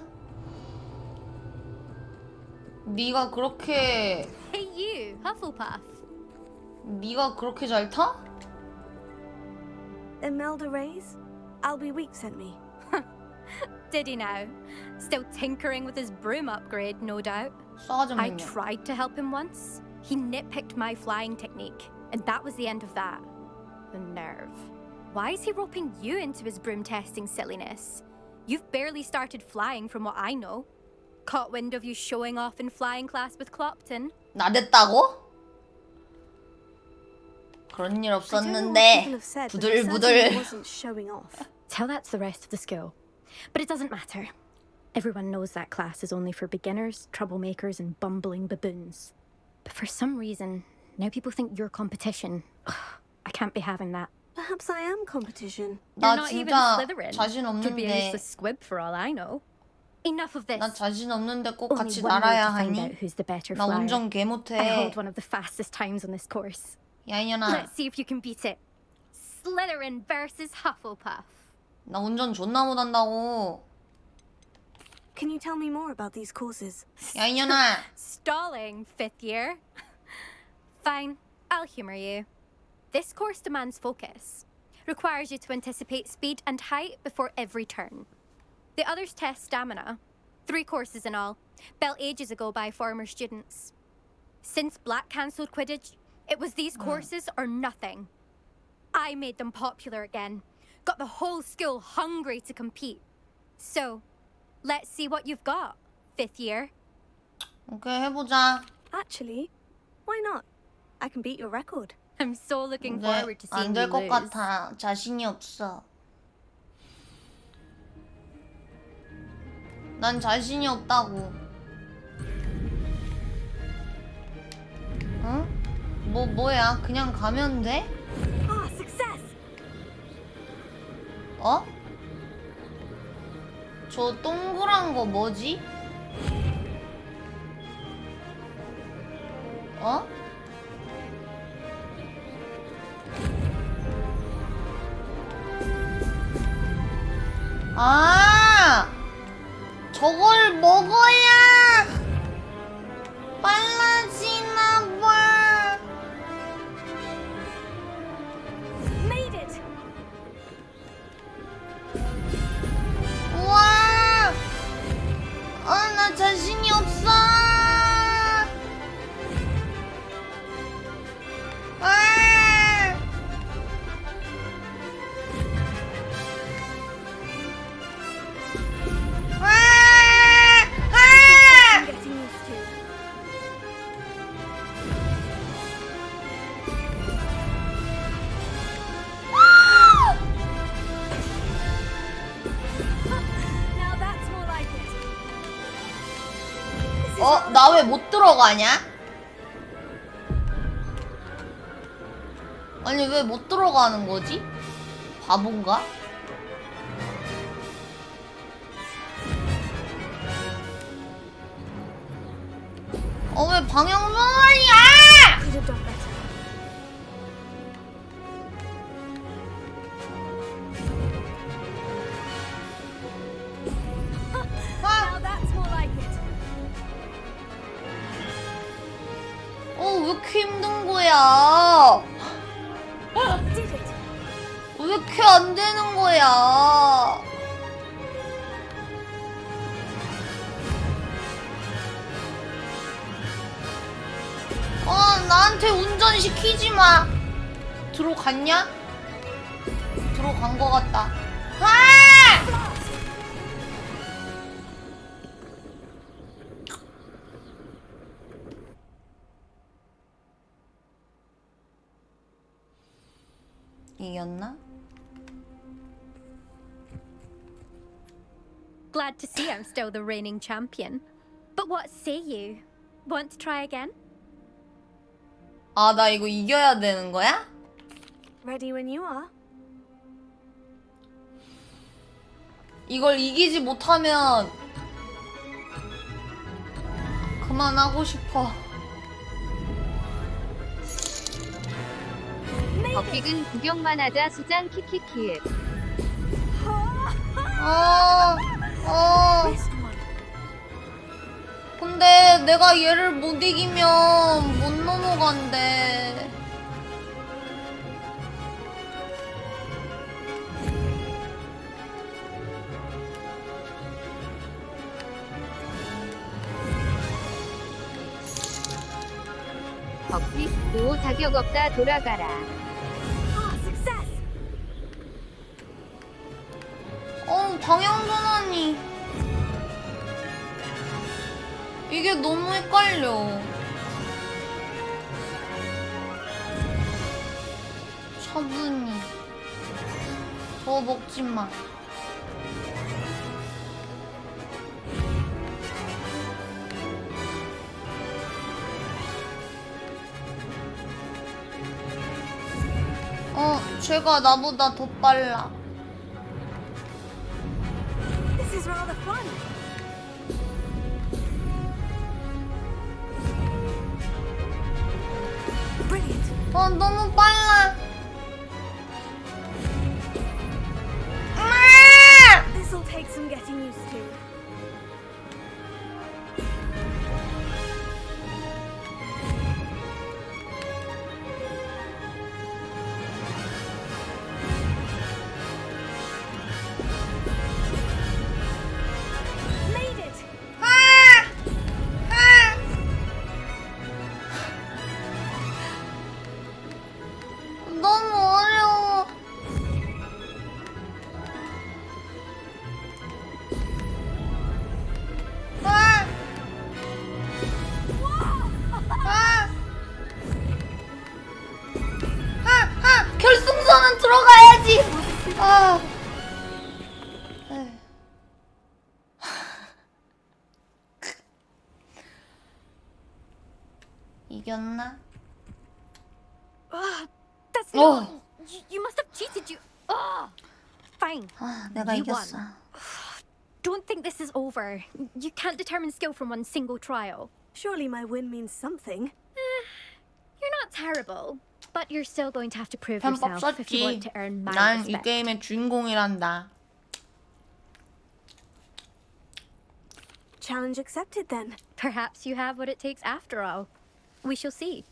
네가 그렇게 Hey you, Hufflepuff. 네가 그렇게 잘 타? Imelda Reyes? Albie Week sent me. Did he now? Still tinkering with his broom upgrade, no doubt. 싸가지 I 없는 년. tried to help him once. He nitpicked my flying technique, and that was the end of that. The nerve. Why is he roping you into his broom testing silliness? You've barely started flying from what I know. Caught wind of you showing off in flying class with Clopton. 나댔다고? 그런 일 없었는데 부들부들. Wasn't showing off. Tell that to the rest of the school. But it doesn't matter. Everyone knows that class is only for beginners, troublemakers, and bumbling baboons. But for some reason, now people think you're competition. I can't be having that. Perhaps I am competition. 나 You're not even 진짜 Slytherin. 자신 Could be a 없는데. useless squib for all I know. Enough of this. 나 자신 없는데 꼭 Only 같이 one way 날아야 to find 하니? out who's the better 나 flyer. 운전 개 I 못해. hold one of the fastest times on this course. 야 이년아, Let's see if you can beat it. Slytherin versus Hufflepuff. 나 운전 존나 못한다고. Can you tell me more about these courses? 야 이년아. Stalling, 5th year. Fine, I'll humor you. This course demands focus. Requires you to anticipate speed and height before every turn. The others test stamina. 3 courses in all, built ages ago by former students. Since Black cancelled Quidditch, it was these courses or nothing. I made them popular again. Got the whole school hungry to compete. So, let's see what you've got, 5th year. 오케이 해보자. Actually, why not? I can beat your record. I'm so looking 근데 forward to seeing you 안될 것 lose. 같아. 자신이 없어. 난 자신이 없다고. 응? 뭐야? 그냥 가면 돼? Ah, success! 어? 저 동그란 거 뭐지? 어? 아! 저걸 먹어야 빨라지나 봐. Made it! 우와! 나 자신이 없어. I'm getting used to. Now that's more like it. 나 왜 못 들어가냐? 아니 왜 못 들어가는 거지? 바본가? 왜 방향선이야? Could have done better. Now that's more like it. 왜 이렇게 힘든 거야? Did it? 왜 이렇게 안 되는 거야? 나한테 운전 시키지 마. 들어갔냐? 들어간 거 같다. 이겼나? Glad to see I'm still the reigning champion. But what say you? Want to try again? 나 이거 이겨야 되는 거야? Ready when you are. 이걸 이기지 못하면 그만하고 싶어. 버픽은 구경만 하자 수장 키키키읍. 근데 내가 얘를 못 이기면 못 넘어간대. 버픽, 오 자격 없다 돌아가라. 방향전환이 이게 너무 헷갈려. 차분히 더 먹지마. 쟤가 나보다 더 빨라. This is rather fun. Brilliant. 너무 빨라. This'll take some getting used to. 너무 어려워. 결승선은 들어가야지. 이겼나? That's not. You must have cheated. Fine. 내가 You 이겼어. won. Don't think this is over. You can't determine skill from one single trial. Surely my win means something. You're not terrible, but you're still going to have to prove 편법 yourself if you 썼지. want to earn my 난 이 respect. 게임의 주인공이란다. Challenge accepted then. Perhaps you have what it takes after all. We shall see.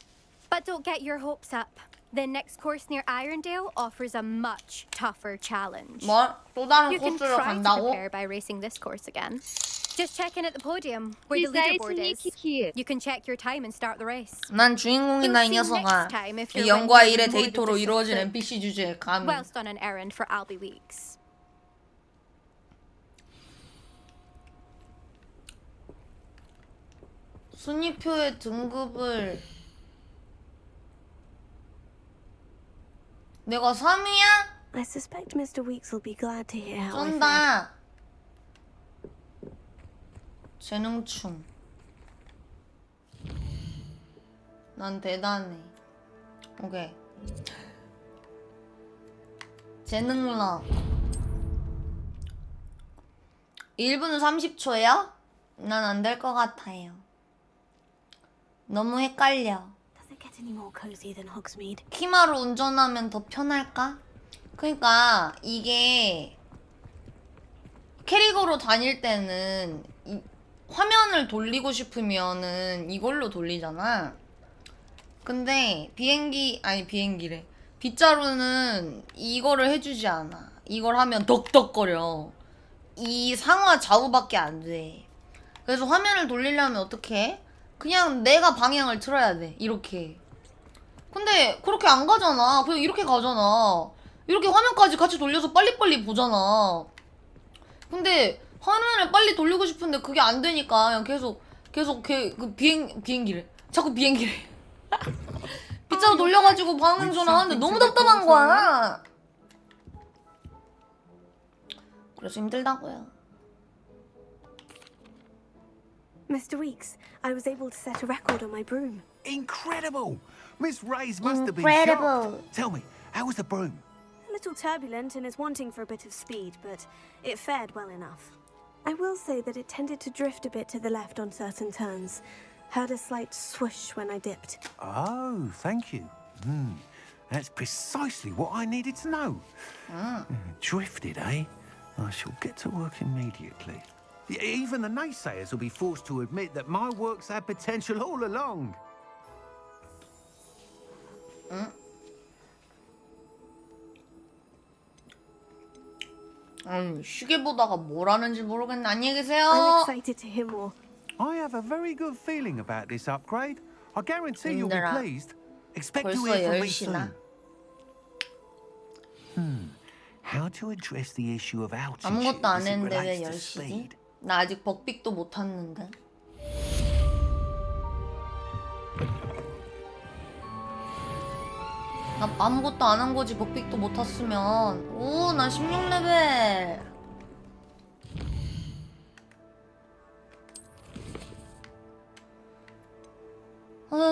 But don't get your hopes up. The next course near Irondale offers a much tougher challenge. 뭐? 또 다른 You can 코스를 try to 간다고? prepare by racing this course again. Just check in at the podium where the 필사의 leaderboard 순위 is. 키키읍. You can check your time and start the race. 난 주인공이다 이 We'll see 녀석아. next time if 이 you're 영과 rendering 일의 more than 데이터로 just a 이루어진 foot. NPC 주제에 감히. Whilst on an errand for Albie Weeks. 순위표의 등급을 내가 3위야? I suspect Mr. Weeks will be glad to hear how I fared. 쩐다. 재능충. 난 대단해. 오케이. 재능러. 1분 30초요? 난 안 될 것 같아요. 너무 헷갈려. Does it get any more cozy than Hogsmeade? 키마로 운전하면 더 편할까? 그러니까 이게 캐리거로 다닐 때는 화면을 돌리고 싶으면은 이걸로 돌리잖아. 근데 비행기래. 빗자루는 이거를 해주지 않아. 이걸 하면 덕덕거려. 이 상하 좌우밖에 안 돼. 그래서 화면을 돌리려면 어떻게 해? 그냥 내가 방향을 틀어야 돼. 이렇게. 근데 그렇게 안 가잖아. 그냥 이렇게 가잖아. 이렇게 화면까지 같이 돌려서 빨리빨리 보잖아. 근데 화면을 빨리 돌리고 싶은데 그게 안 되니까 그냥 계속 비행기래. 자꾸 비행기래. 빗자루 돌려가지고 방향 전환하는데 너무 답답한 거야. 그래서 힘들다고요. Mr. Weeks, I was able to set a record on my broom. Incredible! Miss Ray's must have been Incredible. shocked. Tell me, How was the broom? A little turbulent and is wanting for a bit of speed, but it fared well enough. I will say that it tended to drift a bit to the left on certain turns. Heard a slight swoosh when I dipped. Oh, thank you. That's precisely what I needed to know. Drifted, eh? I shall get to work immediately. Even the naysayers will be forced to admit that my work's had potential all along. 시계 보다가 뭘 하는지 모르겠네. 안녕히 I'm 계세요. excited to hear more. I have a very good feeling about this upgrade. I guarantee you'll be 힘들어. pleased. Expect to 벌써 hear from me 10시나. soon. How to address the issue of altitude 아무것도 안 as it 했는데 왜 relates to 10시지? speed? 나 아직 벅빅도 못 탔는데. 나 아무것도 안 한 거지. 벅빅도 못 탔으면. 오, 나 16레벨.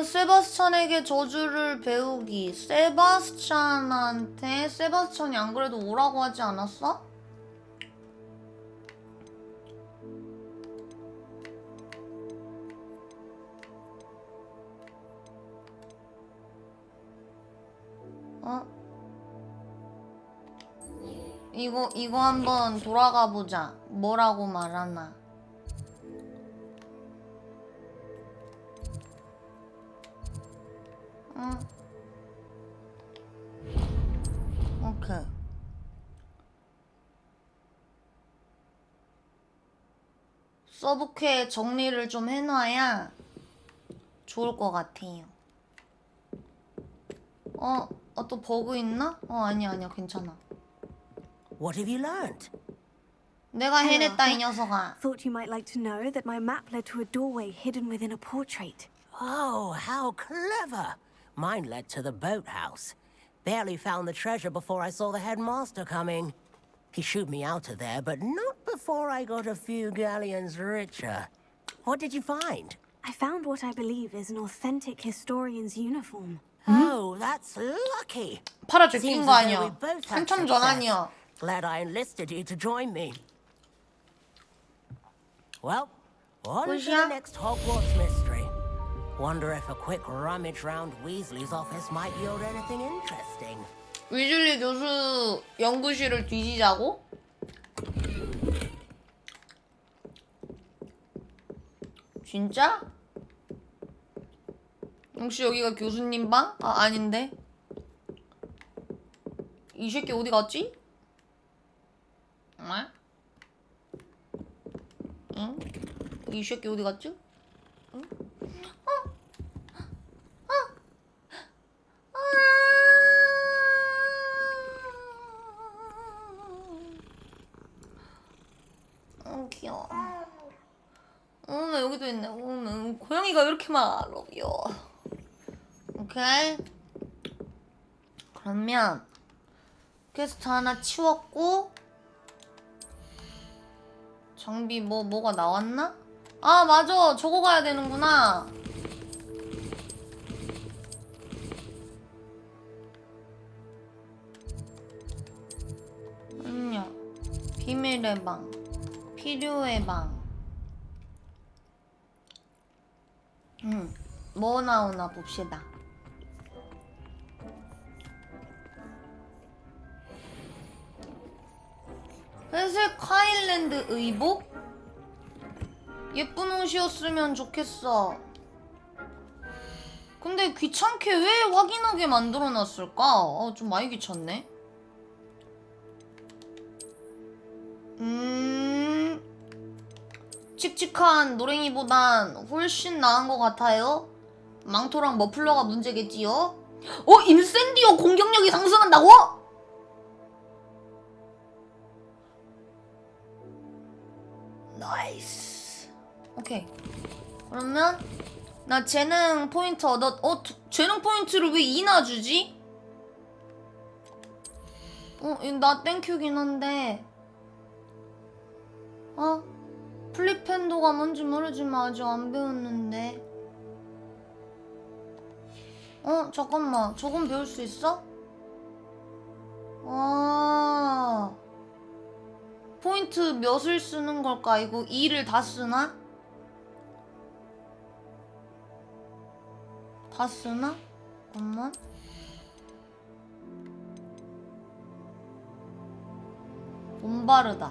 세바스찬에게 저주를 배우기. 세바스찬이 안 그래도 오라고 하지 않았어? 이거 한번 돌아가 보자. 뭐라고 말하나? 오케이. 서브퀘 정리를 좀 해놔야 좋을 것 같아요. 또 버그 있나? 아니야, 괜찮아. What have you learned? 내가 해냈다, 이 녀석아. Thought you might like to know that my map led to a doorway hidden within a portrait. Oh, how clever! Mine led to the boathouse. Barely found the treasure before I saw the headmaster coming. He shooed me out of there, but not before I got a few galleons richer. What did you find? I found what I believe is an authentic historian's uniform. Oh, that's lucky. 팔아 Seems 제낀 거 as though we 아니야. both had 한참 전 success. 아니야. Glad I enlisted you to join me. Well, on to the 끝이야? next Hogwarts mystery. Wonder if a quick rummage round Weasley's office might yield anything interesting. 위즐리 교수 연구실을 뒤지자고? 진짜? 혹시 여기가 교수님 방? 아닌데. 이 새끼 어디 갔지? 응? 이 새끼 어디 갔지? 응? 귀여워. 나 여기도 있네. 고양이가 왜 이렇게 많아? 귀여워. 오케이. 그러면 퀘스트 하나 치웠고 장비 뭐가 나왔나? 아 맞아, 저거 가야 되는구나. 아니야. 비밀의 방, 필요의 방. 뭐 나오나 봅시다. 회색 카일랜드 의복? 예쁜 옷이었으면 좋겠어. 근데 귀찮게 왜 확인하게 만들어놨을까? 좀 많이 귀찮네. 칙칙한 노랭이보단 훨씬 나은 것 같아요. 망토랑 머플러가 문제겠지요? 인센디오 공격력이 상승한다고? 나이스. 오케이. 그러면 나 재능 포인트 재능 포인트를 왜 2나 주지? 나 땡큐긴 한데. 플립핸도가 뭔지 모르지만 아직 안 배웠는데. 잠깐만. 저건 배울 수 있어? 아, 포인트 몇을 쓰는 걸까? 이거 2를 다 쓰나? 다 쓰나? 잠깐만. 봄바르다,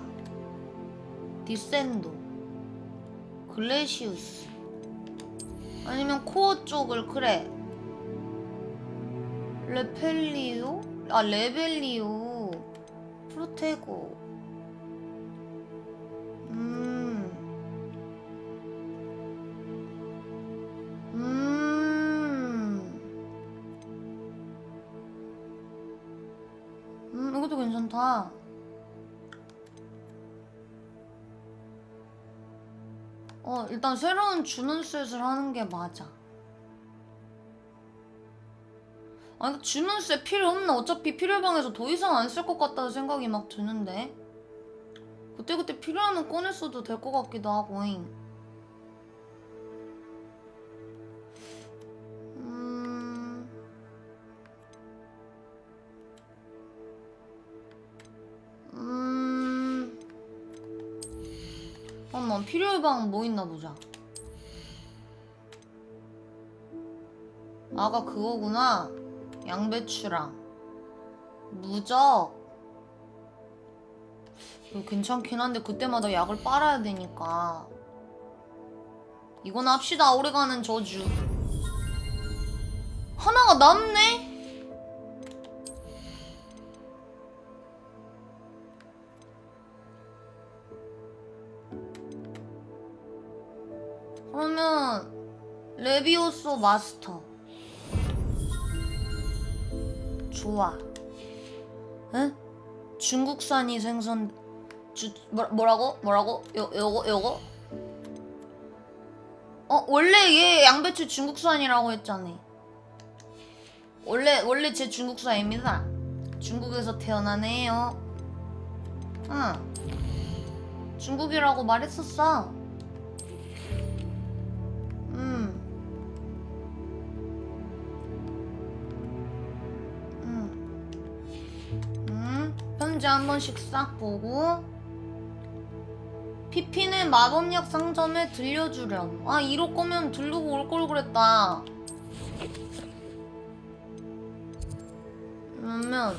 디센도, 글래시우스, 아니면 코어 쪽을. 그래, 레펠리오? 아, 레벨리오, 프로테고. 이것도 괜찮다. 일단 새로운 주는 셋을 하는 게 맞아. 아니, 주는 셋 필요 없나? 어차피 필요방에서 더 이상 안 쓸 것 같다는 생각이 막 드는데. 그때그때 필요하면 꺼냈어도 될 것 같기도 하고잉. 잠깐만, 필요의 방은 뭐 있나 보자. 아가 그거구나. 양배추랑 무적. 이거 괜찮긴 한데 그때마다 약을 빨아야 되니까 이건 합시다. 오래가는 저주. 하나가 남네? 그러면 레비오소 마스터. 좋아. 에? 중국산이 생선... 뭐라고? 요거? 원래 얘 양배추 중국산이라고 했잖아. 원래 제 중국산입니다. 중국에서 태어나네요. 응. 중국이라고 말했었어. 편지 한 번씩 싹 보고. 피피는 마법약 상점에 들려주렴. 아, 이럴 거면 들르고 올 걸 그랬다. 그러면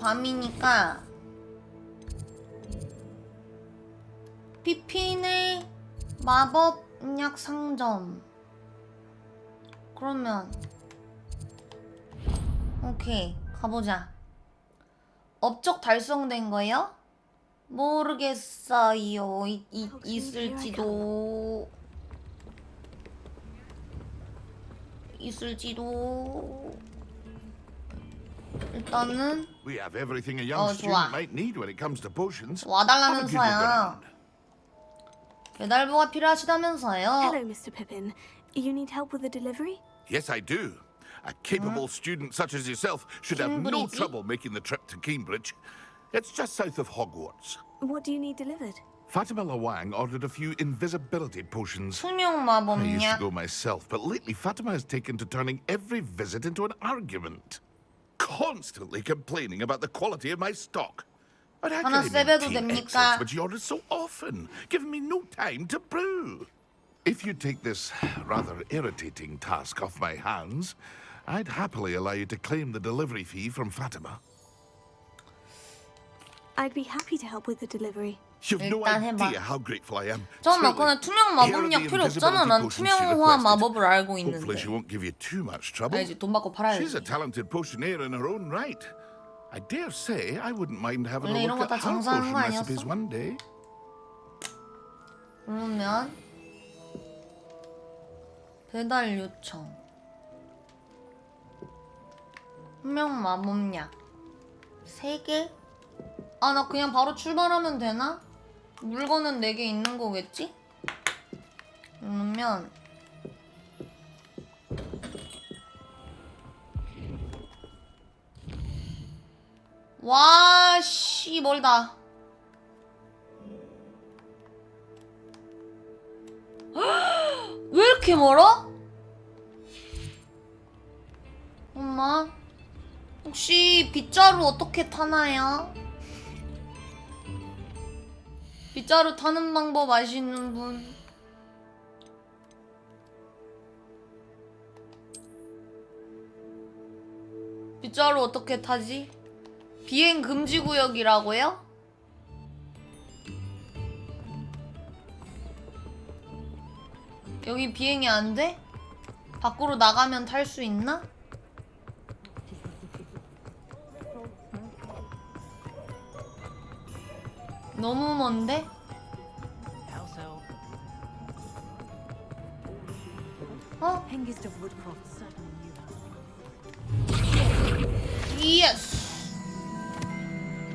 밤이니까 피피네 마법약 상점. 그러면 오케이, 가보자. 업적 달성된 거요? 모르겠어요. 있을지도. 일단은 We have everything a young 좋아. student might need when it comes to potions. 와달라면서요. 배달부가 필요하시다면서요. Hello, Mr. Pippin. You need help with the delivery? Yes, I do. A capable student such as yourself should have no Cambridge? trouble making the trip to Cambridge. It's just south of Hogwarts. What do you need delivered? Fatima Lawang ordered a few invisibility potions. 투명 I used to 마법약. go myself, but lately Fatima has taken to turning every visit into an argument. Constantly complaining about the quality of my stock. But how 하나 can I 세배도 maintain 됩니까? excellence when she orders so often, giving me no time to brew? If you take this rather irritating task off my hands, I'd happily allow you to claim the delivery fee from Fatima. I'd be happy to help with the delivery. You've no 일단 해봐. idea how grateful I am. 잠깐만, Truly. 그냥 투명 마법약 필요 없잖아. 난 투명화 마법을 알고 Hopefully she 있는데. won't give you too much trouble. 알지, 돈 받고 She's a 팔아야지. talented potioneer in her own right. I dare say I wouldn't mind having 원래 a 이런 look 거 at 다 her 장사하는 potion 거 recipes 아니었어? one day. 그러면 배달 요청. 투명 마법약 3개? 아, 나 그냥 바로 출발하면 되나? 물건은 4개 있는 거겠지? 그러면 와, 씨, 멀다. 왜 이렇게 멀어? 엄마, 혹시 빗자루 어떻게 타나요? 빗자루 타는 방법 아시는 분? 빗자루 어떻게 타지? 비행 금지 구역이라고요? 여기 비행이 안 돼? 밖으로 나가면 탈 수 있나? 너무 먼데? 어? 예스!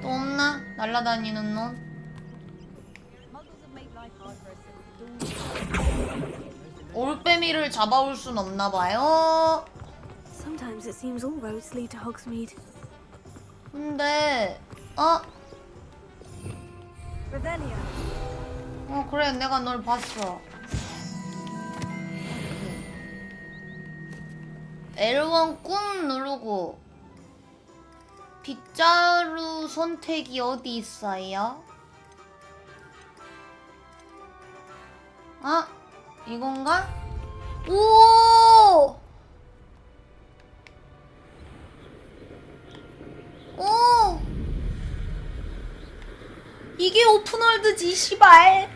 또 없나? 날라다니는 놈? 올빼미를 잡아올 순 없나봐요. Sometimes it seems all roads lead to Hogsmeade. 근데 Revelio. 그래, 내가 널 봤어. L1 꾹 누르고 빗자루 선택이 어디 있어요? 아, 이건가? 오! 오! 이게 오픈월드지, 시발.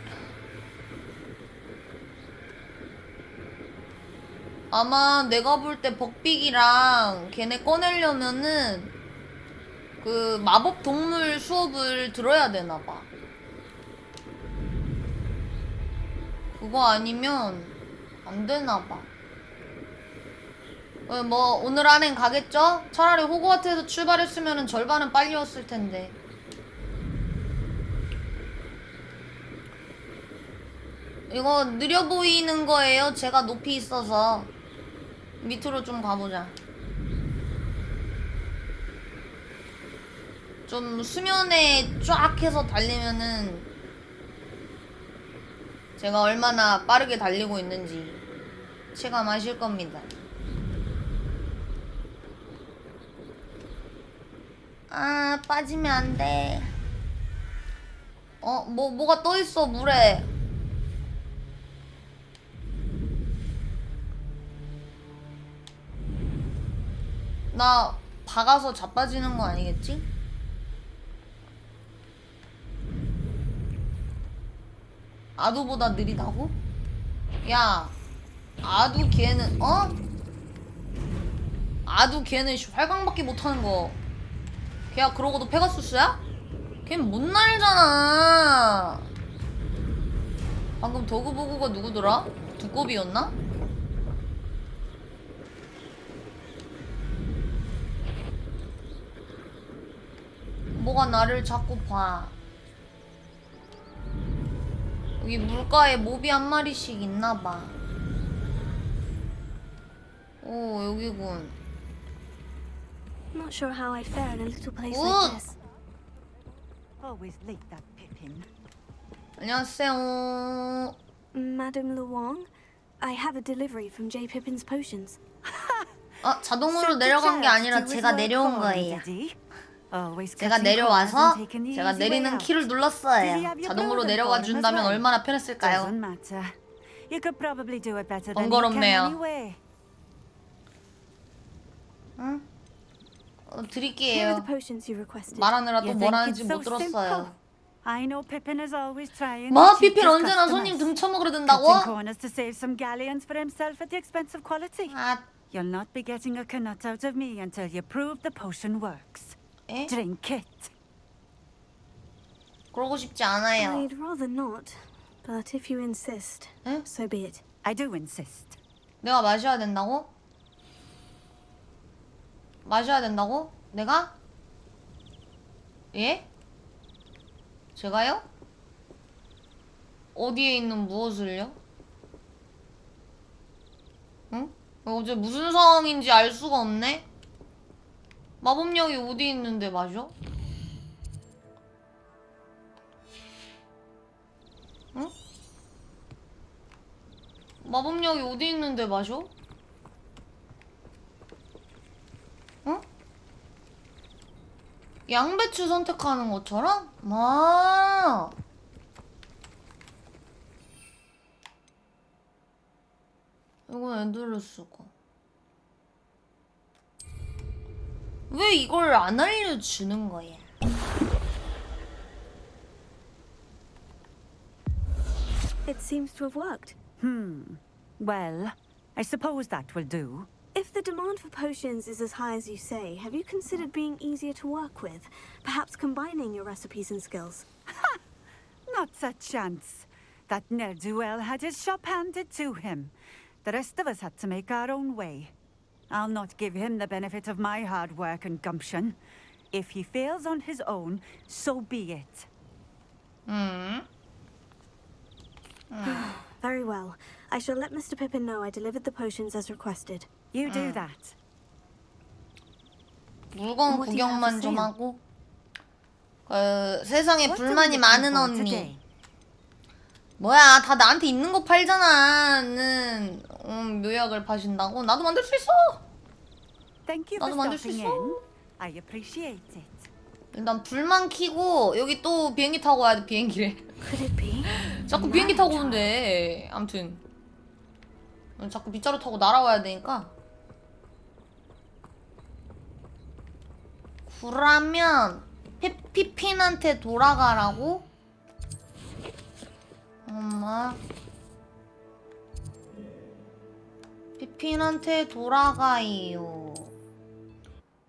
아마 내가 볼 때 벅빅이랑 걔네 꺼내려면은 그 마법 동물 수업을 들어야 되나봐. 그거 아니면 안 되나봐. 뭐 오늘 안엔 가겠죠? 차라리 호그와트에서 출발했으면 절반은 빨리 왔을 텐데. 이거 느려 보이는 거예요. 제가 높이 있어서. 밑으로 좀 가보자. 좀 수면에 쫙 해서 달리면은 제가 얼마나 빠르게 달리고 있는지 체감하실 겁니다. 아, 빠지면 안 돼. 뭐가 떠 있어, 물에. 나 박아서 자빠지는 거 아니겠지? 아두보다 느리다고? 야, 아두 걔는 아두 걔는 활강밖에 못하는 거. 걔야 그러고도 페가수스야? 걔는 못 날잖아. 방금 더그보그가 누구더라? 두꺼비였나? 뭐가 나를 자꾸 봐. 여기 물가에 몹이 한 마리씩 있나봐. 오, 여기군. Not sure how I'd fare in a little place 오! like this. Always late, that Pippin. 안녕하세요. Madame Luong, I have a delivery from J. Pippin's potions. 자동으로 내려간 게 아니라 제가 내려온 거예요. 제가 내려와서 제가 내리는 키를 눌렀어요. 자동으로 내려와 준다면 얼마나 편했을까요? 번거롭네요. 응? 드릴게요. 말하느라 또 뭘 하는지 못 들었어요. 뭐? 피핀 언제나 손님 등쳐먹으려 든다고? You'll not be getting a knot out of me until you prove the potion works. Drink it. 그러고 싶지 않아요. I'd rather not, but if you insist, so be it. I do insist. 내가 마셔야 된다고? 마셔야 된다고? 내가? 예? 제가요? 어디에 있는 무엇을요? 응? 어제 무슨 상황인지 알 수가 없네? 마법력이 어디 있는데 마셔? 응? 마법력이 어디 있는데 마셔? 응? 양배추 선택하는 것처럼? 아. 이건 엔드레스가. 왜 이걸 안 알려주는 거야? It seems to have worked. Well, I suppose that will do. If the demand for potions is as high as you say, have you considered being easier to work with? Perhaps combining your recipes and skills? Not a chance. That ne'er-do-well had his shop handed to him. The rest of us had to make our own way. I'll not give him the benefit of my hard work and gumption. If he fails on his own, so be it. Very well. I shall let Mr. Pippin know I delivered the potions as requested. You do that. 물건 구경만 좀 하고. 세상에 불만이 많은 언니. 뭐야, 다 나한테 있는 거 팔잖아는 묘약을 파신다고? 나도 만들 수 있어. Thank you 나도 for 만들 수 stopping 있어. in. I appreciate it. 일단 불만 켜고 여기 또 비행기 타고 와야 돼. 비행기래. Could it be? 자꾸 비행기 타고 오는데. 아무튼 자꾸 빗자루 타고 날아와야 되니까. 그러면 피핀한테 돌아가라고? 엄마 피핀한테 돌아가요.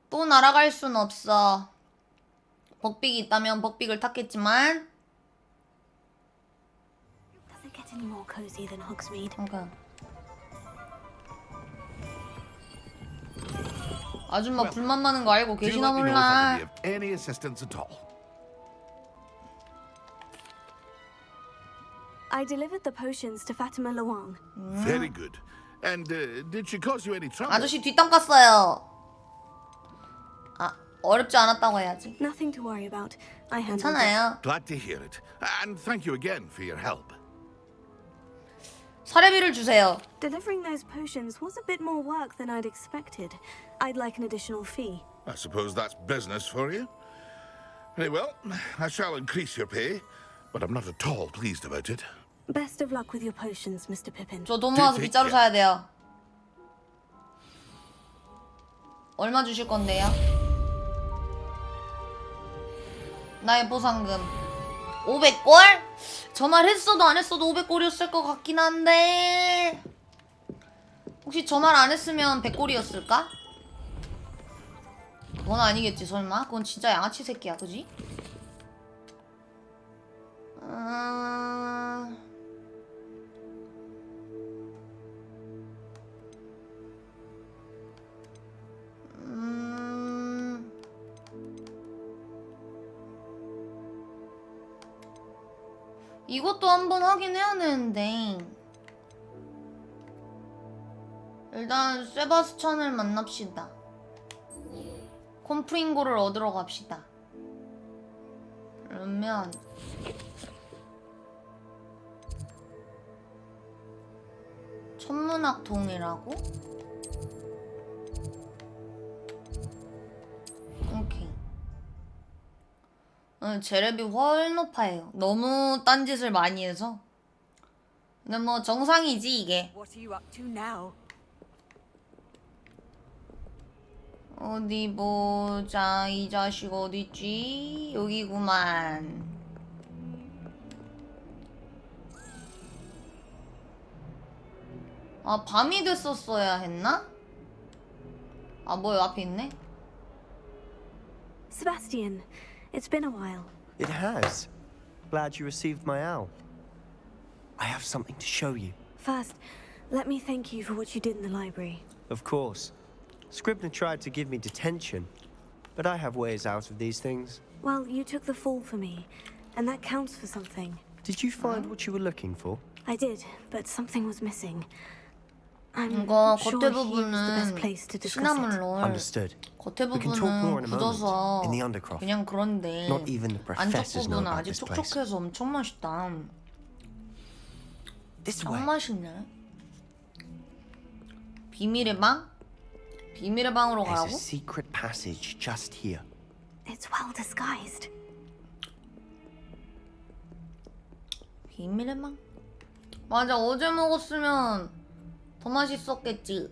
또 날아갈 순 없어. 벅빅이 있다면 벅빅을 탔겠지만. Does it get any more cozy than Hogsmeade? 그러니까. 아줌마 불만 많은 거 알고 Do let 계시나 me know if I 몰라. can be of any assistance at all. I delivered the potions to Fatima Luang. Very good. And did she cause you any trouble? 아저씨 뒷담 깠어요. 아, 어렵지 않았다고 해야지. Nothing to worry about. I handled it. 괜찮아요. Glad to hear it. And thank you again for your help. 사례비를 주세요. Delivering those potions was a bit more work than I'd expected. I'd like an additional fee. I suppose that's business for you. Very well, I shall increase your pay, but I'm not at all pleased about it. Best of luck with your potions, Mr. Pippin. 저 돈 모아서 빗자루 사야 돼요. 얼마 주실 건데요? 나의 보상금 500골? 저 말 했어도 안 했어도 500골이었을 것 같긴 한데 혹시 저 말 안 했으면 100골이었을까? 그건 아니겠지 설마? 그건 진짜 양아치 새끼야 그지? 이것도 한번 하긴 해야 되는데 일단 세바스찬을 만납시다. 콤프링고를 얻으러 갑시다. 그러면 천문학통이라고? 오케이. 재렙이 훨 높아요. 너무 딴짓을 많이 해서. 근데 뭐 정상이지 이게. What are you up to now? 어디 보자. 이 자식 어딨지? 여기구만. 아 밤이 됐었어야 했나? 아 뭐야 앞에 있네? Sebastian, it's been a while. It has. Glad you received my owl. I have something to show you. First, let me thank you for what you did in the library. Of course. Scribner tried to give me detention, but I have ways out of these things. Well, you took the fall for me, and that counts for something. Did you find what you were looking for? I did, but something was missing. I'm 이거 not sure 겉에 here's the best 부분은 place to discuss it. 시나물롤 Understood. 겉에 We can talk more 부분은 in a moment. 굳어서 In the undercroft. 그냥 그런데 Not even the 안쪽 professors know 부분은 about 아직 this place. 촉촉해서 엄청 맛있다. This 짱 way. 맛있네. 비밀의 방? 비밀의 방으로 There's a 가라고? secret passage just here. It's well disguised. 비밀의 망? 맞아, 어제 먹었으면 더 맛있었겠지.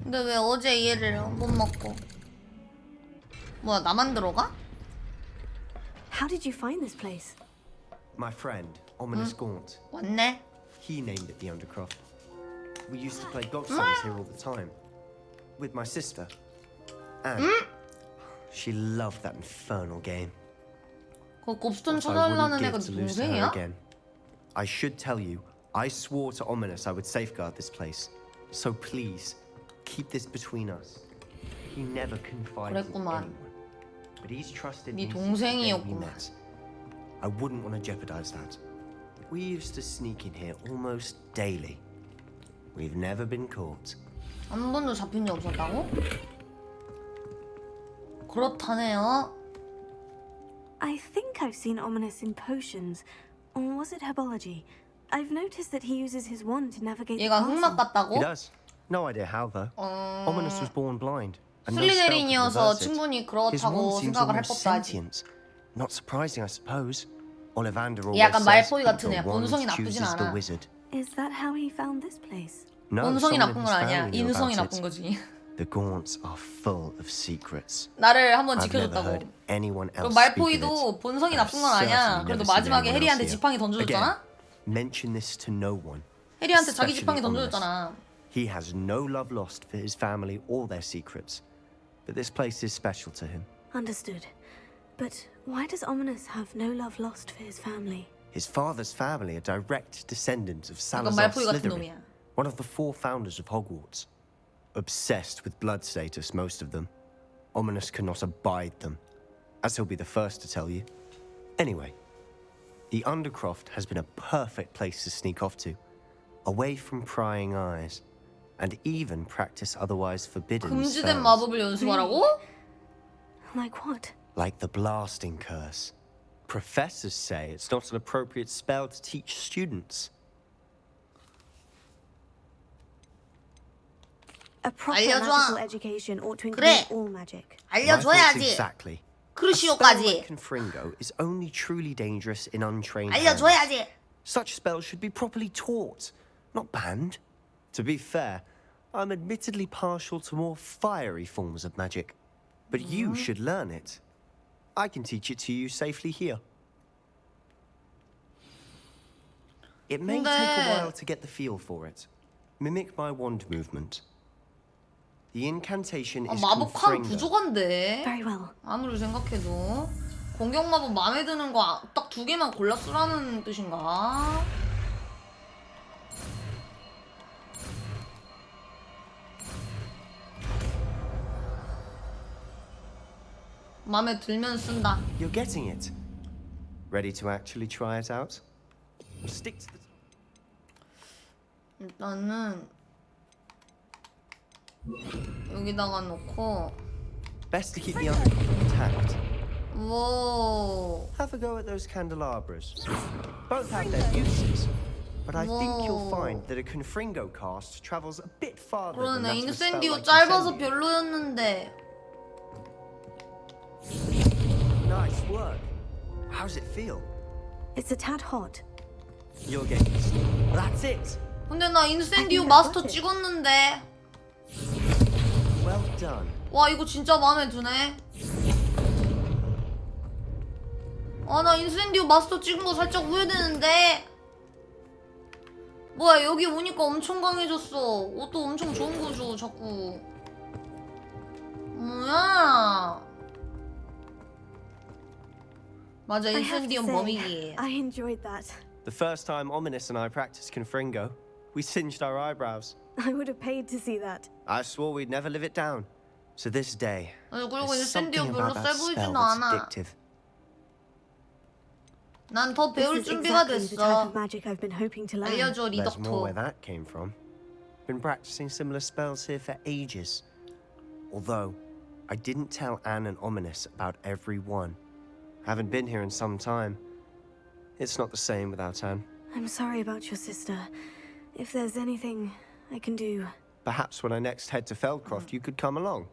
근데 왜 어제 얘를 못 먹고? 뭐야, 나만 들어가? How did you find this place? My friend, Ominous Gaunt. 왔네. He named it the Undercroft. We used to play Godstones here all the time. With my sister. And she loved that infernal game. 그 곱스톤 What I 찾아달라는 wouldn't 애가 give to lose to her 동생이야? again. I should tell you, I swore to Ominous I would safeguard this place. So please, keep this between us. He never confided in 그랬구만. anyone. But he's trusted 네 me since the day we 동생이었구만. met. I wouldn't want to jeopardize that. We used to sneak in here almost daily. We've never been caught. 한 번도 잡힌 적 없었다고? 그렇다네요. I think I've seen Ominous in potions. Or was it herbology? I've noticed that he uses his wand to navigate the 얘가 흑막 castle. 같다고? He does. No idea how though. Ominous was born blind. and no spell could 슬리데린이어서 reverse it. 충분히 His 그렇다고 wand seems 생각을 할 almost 법도 하지. sentient. Not surprising, I suppose. Ollivander always 약간 says 말포이 같은 애야. the wand 본성이 나쁘진 chooses the 않아. wizard. Is that how he found this place? No, 본성이 someone in 나쁜 his 건 아니야. family knew 인성이 about 나쁜 it. 거지. The Gaunts are full of secrets. 나를 한번 I've never 지켜줬다고. heard anyone 그리고 else speak of it. 말포이도 본성이 I've 나쁜 건 아니야. certainly 그래도 never seen 마지막에 anyone 해리한테 else 지팡이 here. 던져줬잖아? Again, mention this to no one. 해리한테 자기 especially 지팡이 Ominous. 던져줬잖아. He has no love lost for his family or their secrets. But this place is special to him. Understood. But why does Ominous have no love lost for his family? His father's family are direct descendants of 약간 Salazar 말포이 같은 Slytherin, 놈이야. one of the 4 founders of Hogwarts. Obsessed with blood status, most of them. Ominous cannot abide them, as he'll be the first to tell you. Anyway, the Undercroft has been a perfect place to sneak off to, away from prying eyes, and even practice otherwise forbidden 금지된 spells, 마법을 연습하라고? Like what? like the blasting curse. Professors say it's not an appropriate spell to teach students. A proper 알려줘. magical education ought to 그래. include all magic. My thoughts 알려줘야지. exactly. A spell 크루시오까지. like Confringo is only truly dangerous in untrained hands. 알려줘야지. Such spells should be properly taught, not banned. To be fair, I'm admittedly partial to more fiery forms of magic. But you should learn it. I can teach it to you safely here. It may take a 근데- while to get the feel for it. Mimic my wand movement. The incantation is 마법 칸 Confringo. 부족한데. Very well. 아무리 생각해도 공격 마법 마음에 드는 거 딱 2개만 골라 쓰라는 뜻인가? 마음에 들면 쓴다. You're getting it. Ready to actually try it out? Stick to the... 일단은 여기다가 놓고. Best to keep the undercroft intact. 오. Have a go at those candelabras. Both have their uses, but I think you'll find that a Confringo cast travels a bit farther than 그러네. that of a spell 인센디오 like 짧아서 Incendio. 별로였는데. Nice work. How's it feel? It's a tad hot. You're getting used to it. That's it. 근데 나 인센디오 I think I 마스터 got it. 찍었는데. Well done. 와 이거 진짜 마음에 드네. 아 나 인센디오 마스터 찍은 거 살짝 후회되는데. 뭐야 여기 오니까 엄청 강해졌어. 옷도 엄청 좋은 거 줘 자꾸. 뭐야. 맞아 I have to 인센디오 say, 범이기. I enjoyed that. The first time Ominous and I practiced Confringo, we singed our eyebrows. I would have paid to see that. I swore we'd never live it down. To this day, 아니 그리고 there's 인센디오 something 별로 about 세 that 보이지도 spell that's 않아. addictive. 난 더 This 배울 is 준비가 exactly the type 됐어. of magic I've been hoping to learn. 알려줘 There's more where 리덕토. that came from. Been practicing similar spells here for ages. Although, I didn't tell Anne and Ominous about every one. Haven't been here in some time. It's not the same without Anne. I'm sorry about your sister. If there's anything I can do... Perhaps when I next head to Feldcroft, you could come along.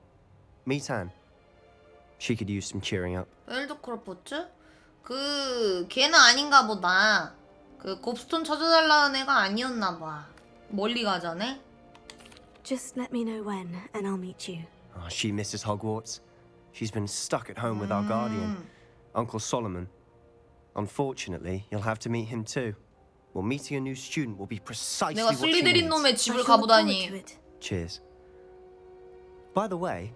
Meet Anne. She could use some cheering up. 펠드크로포츠? 걔는 아닌가 보다. 그 곱스톤 찾아달라는 애가 아니었나 봐. 멀리 가자네. Just let me know when, and I'll meet you. Oh, she misses Hogwarts. She's been stuck at home with our guardian, Uncle Solomon. Unfortunately, you'll have to meet him too. Well, meeting a new student will be precisely 내가 what she 슬리데린 needs. 놈의 집을 I shall look forward 가보다니. to it. Cheers. By the way,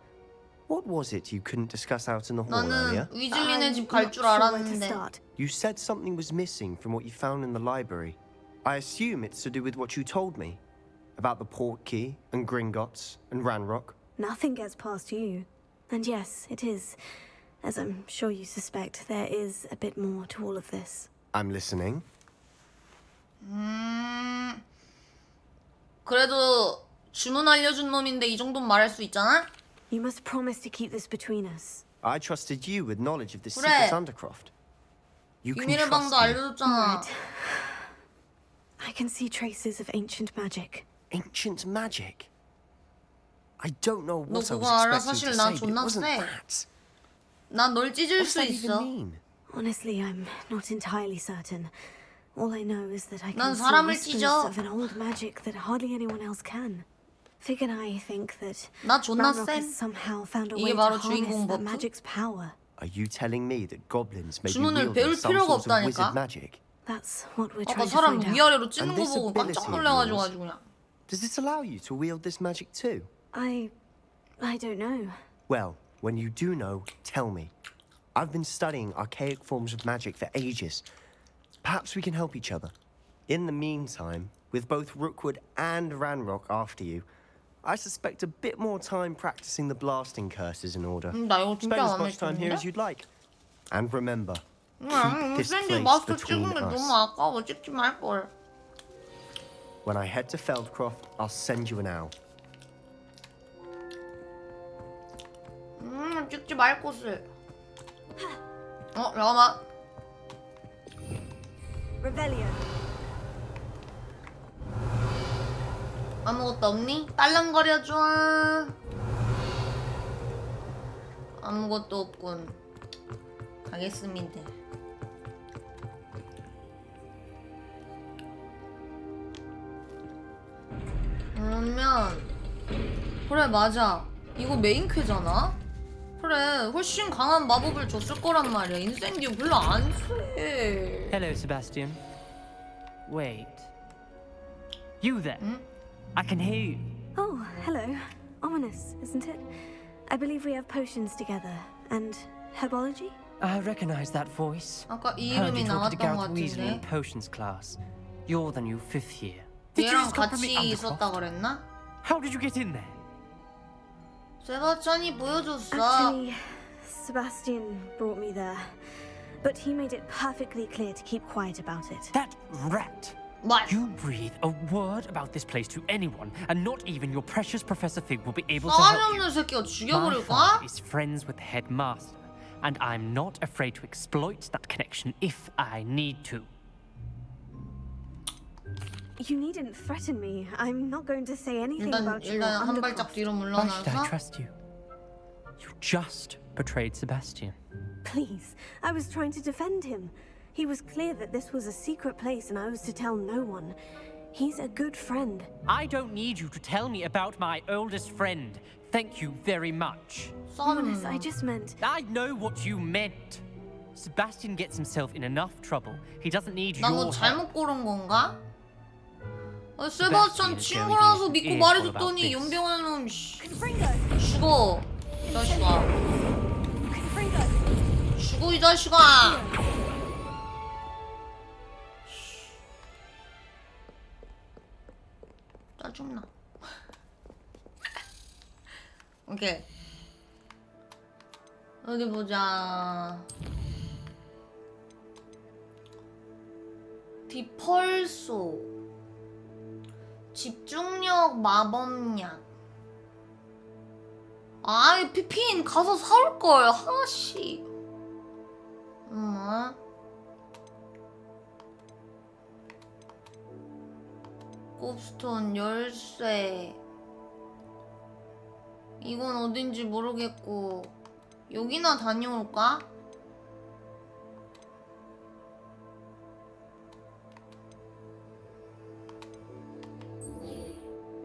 what was it you couldn't discuss out in the hall earlier? 나는 위즐리네 집 I'm 갈 not 줄 sure where to 알았는데. start. You said something was missing from what you found in the library. I assume it's to do with what you told me about the Portkey and Gringotts and Ranrock. Nothing gets past you. And yes, it is. As I'm sure you suspect, there is a bit more to all of this. I'm listening. 그래도 주문 알려준 놈인데 이 정도는 말할 수 있잖아? You must promise to keep this between us. I trusted you with knowledge of the 그래. secret Undercroft. You can 비밀의 trust 방도 me. 알려줬잖아. I can see traces of ancient magic. Ancient magic? I don't know 너 what I 그거 was 알아? expecting 사실 to 나 say, but it 존나 wasn't 세. that. 난 널 찢을 What does 수 that even 있어. mean? Honestly, I'm not entirely certain. All I know is that I 난 can see 사람을 whispers 찢어. of an old magic that hardly anyone else can. Fig and I think that 나 존나 Ranrock 쎄. has somehow found a 이게 way to 바로 harness 주인공 that 버프? magic's power. Are you telling me that goblins may be 주문을 wielding 배울 some 필요가 sort of 없다니까? wizard magic? That's what we're 아까 trying to 사람 find out. 위아래로 찢는 And 거 this 보고 ability 깜짝 of 놀라가지고 yours? 아주 그냥. Does this allow you to wield this magic too? I don't know. Well, when you do know, tell me. I've been studying archaic forms of magic for ages. Perhaps we can help each other. In the meantime, with both Rookwood and Ranrock after you, I suspect a bit more time practicing the blasting curses in order. 나 이거 Spend 진짜 as 안 much time here as 했는데? you'd like. And remember, 응, this 샌디 place 마스터 between 찍은 게 us. 너무 아까워. 찍지 말걸. When I head to Feldcroft, I'll send you an owl. 찍지 말 곳을. 잠깐만. Revelio. 아무것도 없니? 딸랑거려줘. 아무것도 없군. 가겠습니다. 그러면 그래 맞아. 이거 메인 퀘잖아? 그래 훨씬 강한 마법을 줬을 거란 말이야. 인센디오 별로 안 쎄. Hello, Sebastian. Wait. You there? I can hear you. Oh, hello. Ominous, isn't it? I believe we have potions together. And herbology? I recognize that voice. 아까 이 Heard 이름이 you talking to 나왔던 것 Gareth Weasley in 같은데. potions class. You're the new 5th year. Did you 얘랑 just come from 같이 the 있었다 Undercroft? 그랬나? How did you get in there? 세바스찬이 보여줬어. Actually, Sebastian brought me there. But he made it perfectly clear to keep quiet about it. That rat! What? You breathe a word about this place to anyone, and not even your precious Professor Fig will be able to help you. 싸가지 없는 새끼가 My 죽여버릴까? father is friends with the headmaster, and I'm not afraid to exploit that connection if I need to. You needn't threaten me. I'm not going to say anything about your 일단 한 발짝 undercroft. 뒤로 Why should I 물러나서 trust you? You just betrayed Sebastian. Please, I was trying to defend him. He was clear that this was a secret place and I was to tell no one. He's a good friend. I don't need you to tell me about my oldest friend. Thank you very much. Ominous, I just meant... I know what you meant. Sebastian gets himself in enough trouble. He doesn't need 나 뭐 your help. 잘못 고른 건가? Sebastian 세바스찬 is 친구라서 going to be 믿고 earful about 말해줬더니 this. 연병하는 놈 죽어 이 자식아 죽어 이 자식아 짜증나 오케이 어디 보자 디펄소 집중력 마법약 아이 피핀 가서 사올걸 하씨 곱스톤 열쇠. 이건 어딘지 모르겠고 여기나 다녀올까?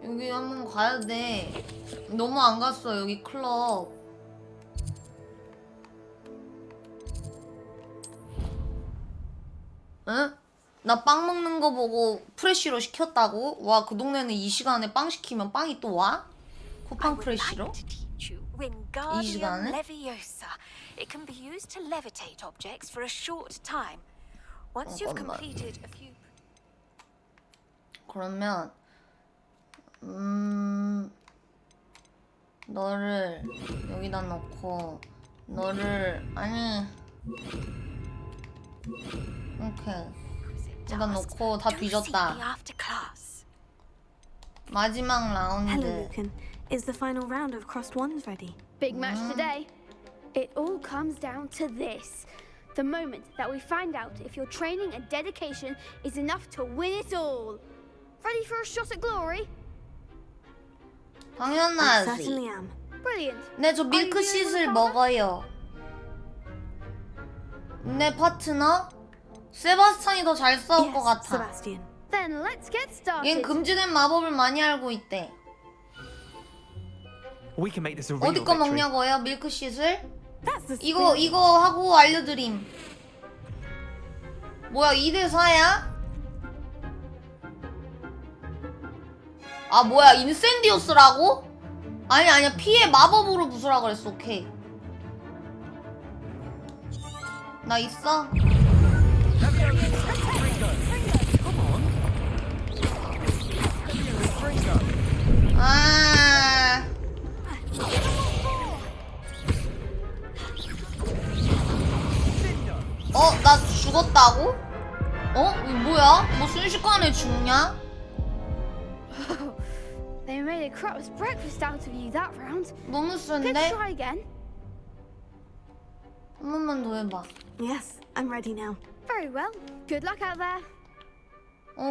여기 한번 가야 돼. 너무 안 갔어 여기 클럽. 응? 나 빵 먹는 거 보고 프레쉬로 시켰다고? 와, 그 동네는 이 시간에 빵 시키면 빵이 또 와? 쿠팡 프레쉬로? 이 시간에? Leviosa. It can be used to levitate objects for a short time. Once you've completed a few. 그러면 너를 여기다 넣고 너를 아니 오케이 여기다 넣고 다 뒤졌다. 마지막 라운드. Hello, Lucan. Is the final round of crossed ones ready? Big match today. It all comes down to this. The moment that we find out if your training and dedication is enough to win it all. Ready for a shot at glory? 당연하지. Certainly am. Brilliant. 네, 저 밀크시슬 먹어요. 내 파트너? 세바스찬이 더 잘 싸울 것 같아. Sebastian. Then let's get started. 얜 금지된 마법을 많이 알고 있대. We can make this a real 어디 거 victory. 먹냐고요? 밀크시슬? 이거 하고 알려드림. 뭐야 2대4야? 아 뭐야 인센디오스라고? 아니야 피해 마법으로 부수라 그랬어. 오케이 나 있어. 아 나 죽었다고? 이거 뭐야? 뭐 순식간에 죽냐? They made a crow's breakfast out of you that round. 너무 Let's 센데? try again. 한 번만 더 해봐. Yes, I'm ready now. Very well. Good luck out there.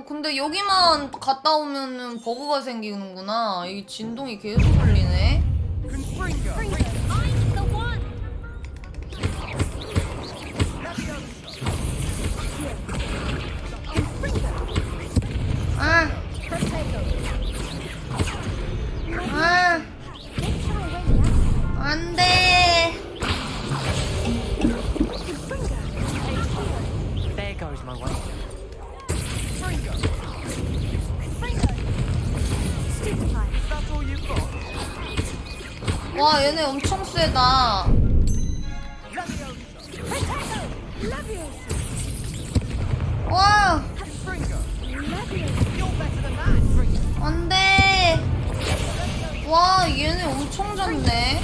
근데 여기만 갔다 오면은 버그가 생기는구나. 이 진동이 계속 울리네. 안 돼. There goes my way. 와, 얘네 엄청 세다. 와. 안 돼. 와, 얘네 엄청 작네.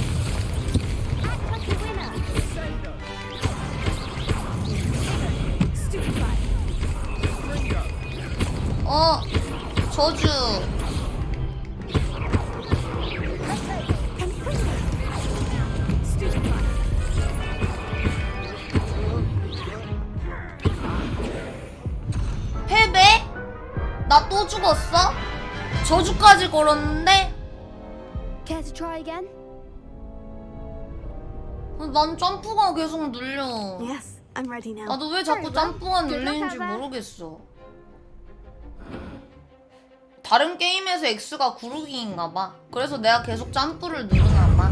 저주. 패배? 나 또 죽었어? 저주까지 걸었는데? Care to try again? 난 점프가 계속 눌려. Yes, I'm ready now. 나도 왜 자꾸 점프가 눌리는지 모르겠어. 다른 게임에서 X가 구르기인가봐. 그래서 내가 계속 점프를 누르나봐.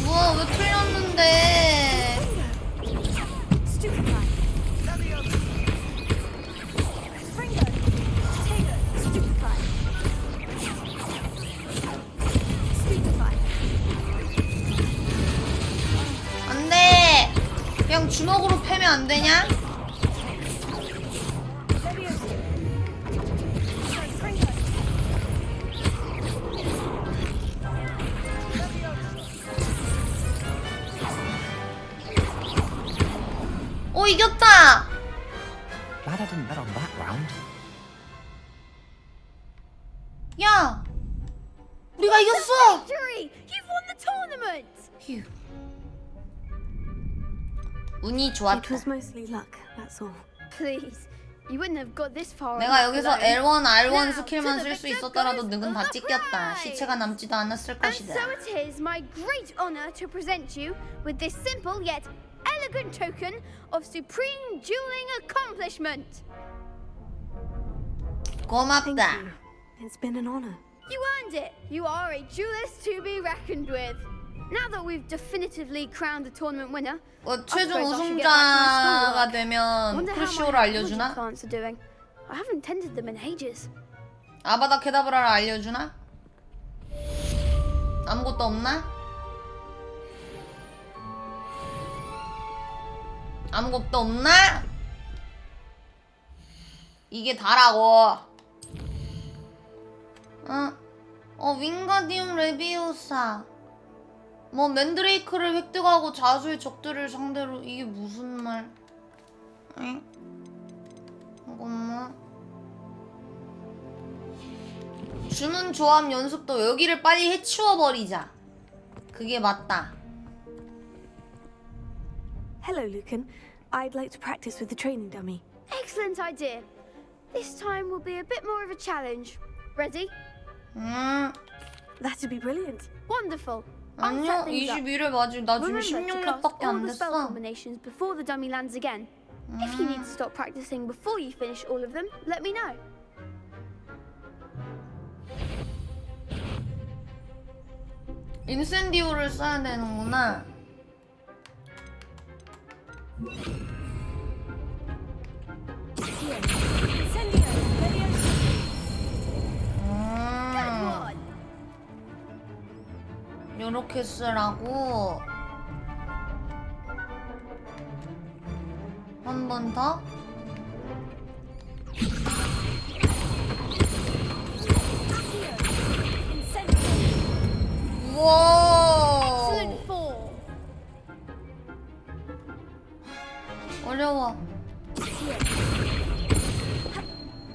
뭐야, 왜 틀렸는데? 안 돼! 그냥 주먹으로 패면 안 되냐? 우리가 이겼어! Victory! You've won the tournament! 휴. 운이 좋았다. It was mostly luck, that's all. Please, you wouldn't have got this far. 내가 여기서 alone. L1, R1 Now, 스킬만 to the 쓸 수 victor 있었더라도 goes 늑은 다 the 찢겼다. prize. 시체가 남지도 않았을 And 것이다. so it is my great honor to present you with this simple yet elegant token of supreme dueling accomplishment. 고맙다. It's been an honor. You earned it. You are a duelist to be reckoned with. Now that we've definitively crowned the tournament winner, 최종 I suppose I should get back to my 우승자가 schoolwork. 되면 Wonder how 크루시오를 my biology 알려주나? plants are doing. I haven't tended them in ages. 아바다 케다브라를 알려주나? 아무것도 없나? 아무것도 없나? 이게 다라고. 윙가디움 레비오사. 뭐 맨드레이크를 획득하고 자수의 적들을 상대로. 이게 무슨 말? 응? 잠깐만. 주문 조합 연습도 여기를 빨리 해치워버리자. 그게 맞다. Hello, Lucan. I'd like to practice with the training dummy. Excellent idea. This time will be a bit more of a challenge. Ready? That'd be brilliant. Wonderful. I'll 아니야, set things up. 21회 맞지. 나 지금 Remember to cast 16렙밖에 all 안 the spell 됐어. combinations before the dummy lands again. If you need to stop practicing before you finish all of them, let me know. 인센디오를 써야 되는구나. 요렇게 쓰라고. 한 번 더. 우와. Excellent form. 어려워.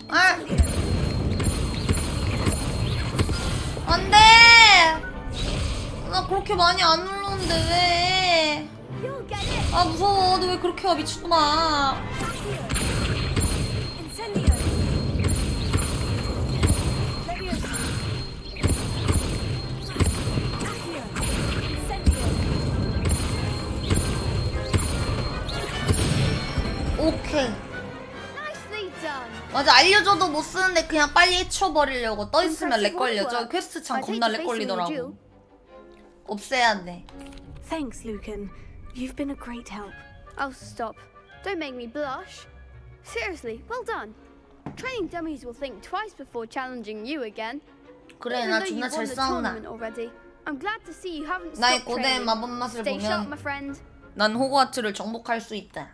아! 안 돼! 나 그렇게 많이 안 눌렀는데 왜? 아 무서워. 너 왜 그렇게 와 미친놈아. 오케이. Nicely done. 맞아, 알려줘도 못 쓰는데 그냥 빨리 해치워버리려고. 떠있으면 렉 걸려. 저 퀘스트 창 겁나 렉 걸리더라고. 없애야 돼. Thanks, Lucan. You've been a great help. Oh, stop. Don't make me blush. Seriously, well done. Training dummies will think twice before challenging you again. 그래, Even 나 though 존나 you've 잘 won the 싸운다. tournament already, I'm glad to see you haven't 나의 stopped 고대의 training. 마법 맛을 Stay sharp, 보면 my friend. 난 호그와트를 정복할 수 있다.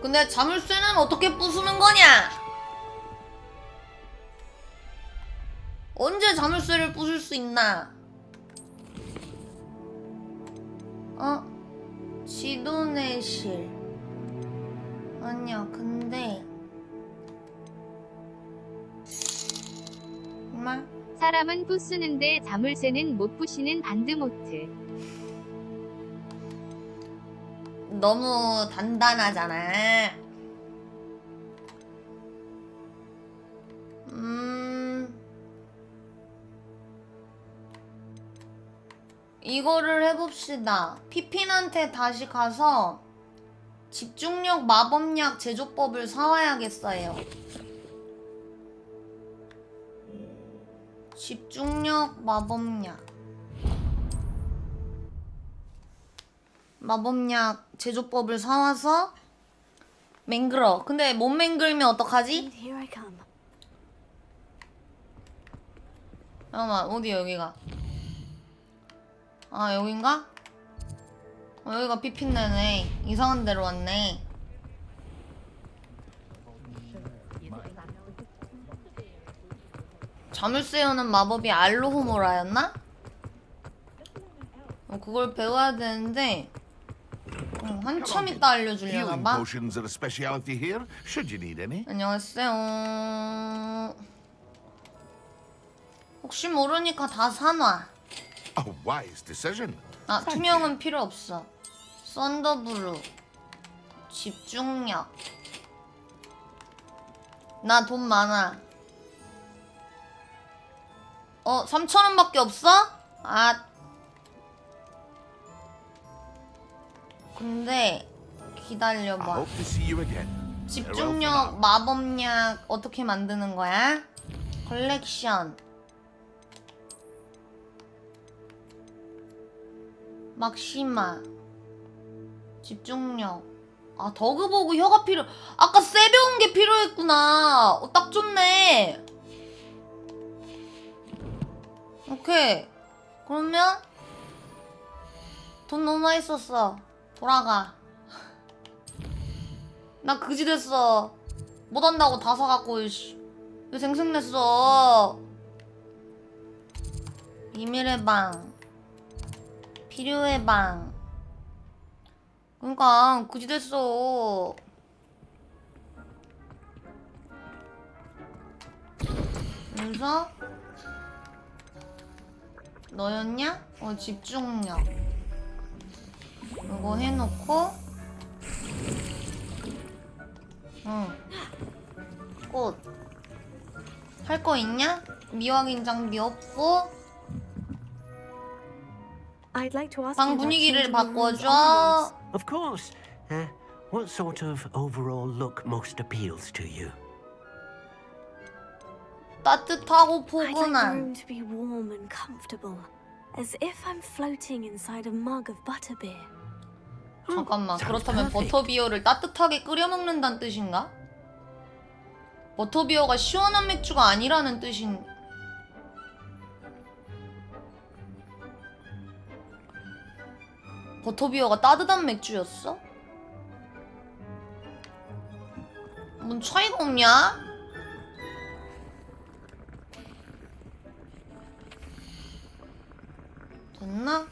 근데 자물쇠는 어떻게 부수는 거냐? 언제 자물쇠를 부술 수 있나? 지도내실. 아니야, 근데 정말? 사람은 부수는데 자물쇠는 못 부시는 반드모트. 너무 단단하잖아. 이거를 해봅시다. 피핀한테 다시 가서 집중력 마법약 제조법을 사와야겠어요. 집중력 마법약 제조법을 사와서 맹글어. 근데 못 맹글면 어떡하지? Here I come. 잠깐만, 어디 여기가? 아, 여긴가? 여기가 피핀네네. 이상한 데로 왔네. 자물쇠 여는 마법이 알로호모라였나? 그걸 배워야 되는데 한참 있다 알려주려나 Healing 봐. potions are a specialty here. Should you need any? 안녕하세요. 혹시 모르니까 다 사놔. A wise decision. 아, 투명은 필요 없어. 썬더블루. 집중력. 나 돈 많아. 3,000원밖에 없어? 아. 근데 기다려봐. 집중력, 마법약 어떻게 만드는 거야? 컬렉션. 막시마. 집중력. 아, 더그보그 혀가 필요. 아까 세 배운 게 필요했구나. 딱 좋네. 오케이. 그러면 돈 너무 많이 썼어. 돌아가. 나 그지 됐어. 못한다고 다 사갖고 왜 생색냈어. 비밀의 방. 필요의 방. 그러니까 그지 됐어. 그래서 너였냐? 집중력. 이거 해놓고 꽃. 할 거 있냐? 미확인 장비 없고. I'd like to ask 방 you about 분위기를 changing the room's 바꿔줘. ambience. Of course. What sort of overall look most appeals to you? 따뜻하고 I'd like the 포근한. room to be warm and comfortable, as if I'm floating inside a mug of butterbeer. 잠깐만, sounds 그렇다면 perfect. 버터비어를 따뜻하게 끓여 먹는다는 뜻인가? 버터비어가 시원한 맥주가 아니라는 뜻인. 버터비어가 따뜻한 맥주였어? 뭔 차이가 없냐? 됐나?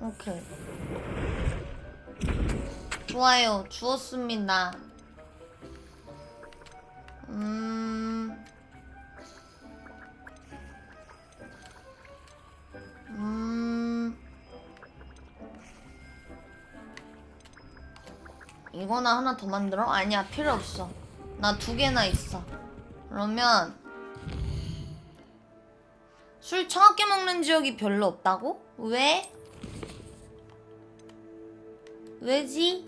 오케이. 좋아요. 주었습니다. 이거나 하나 더 만들어? 아니야, 필요 없어. 나 2개나 있어. 그러면 술 차갑게 먹는 지역이 별로 없다고? 왜? 왜지?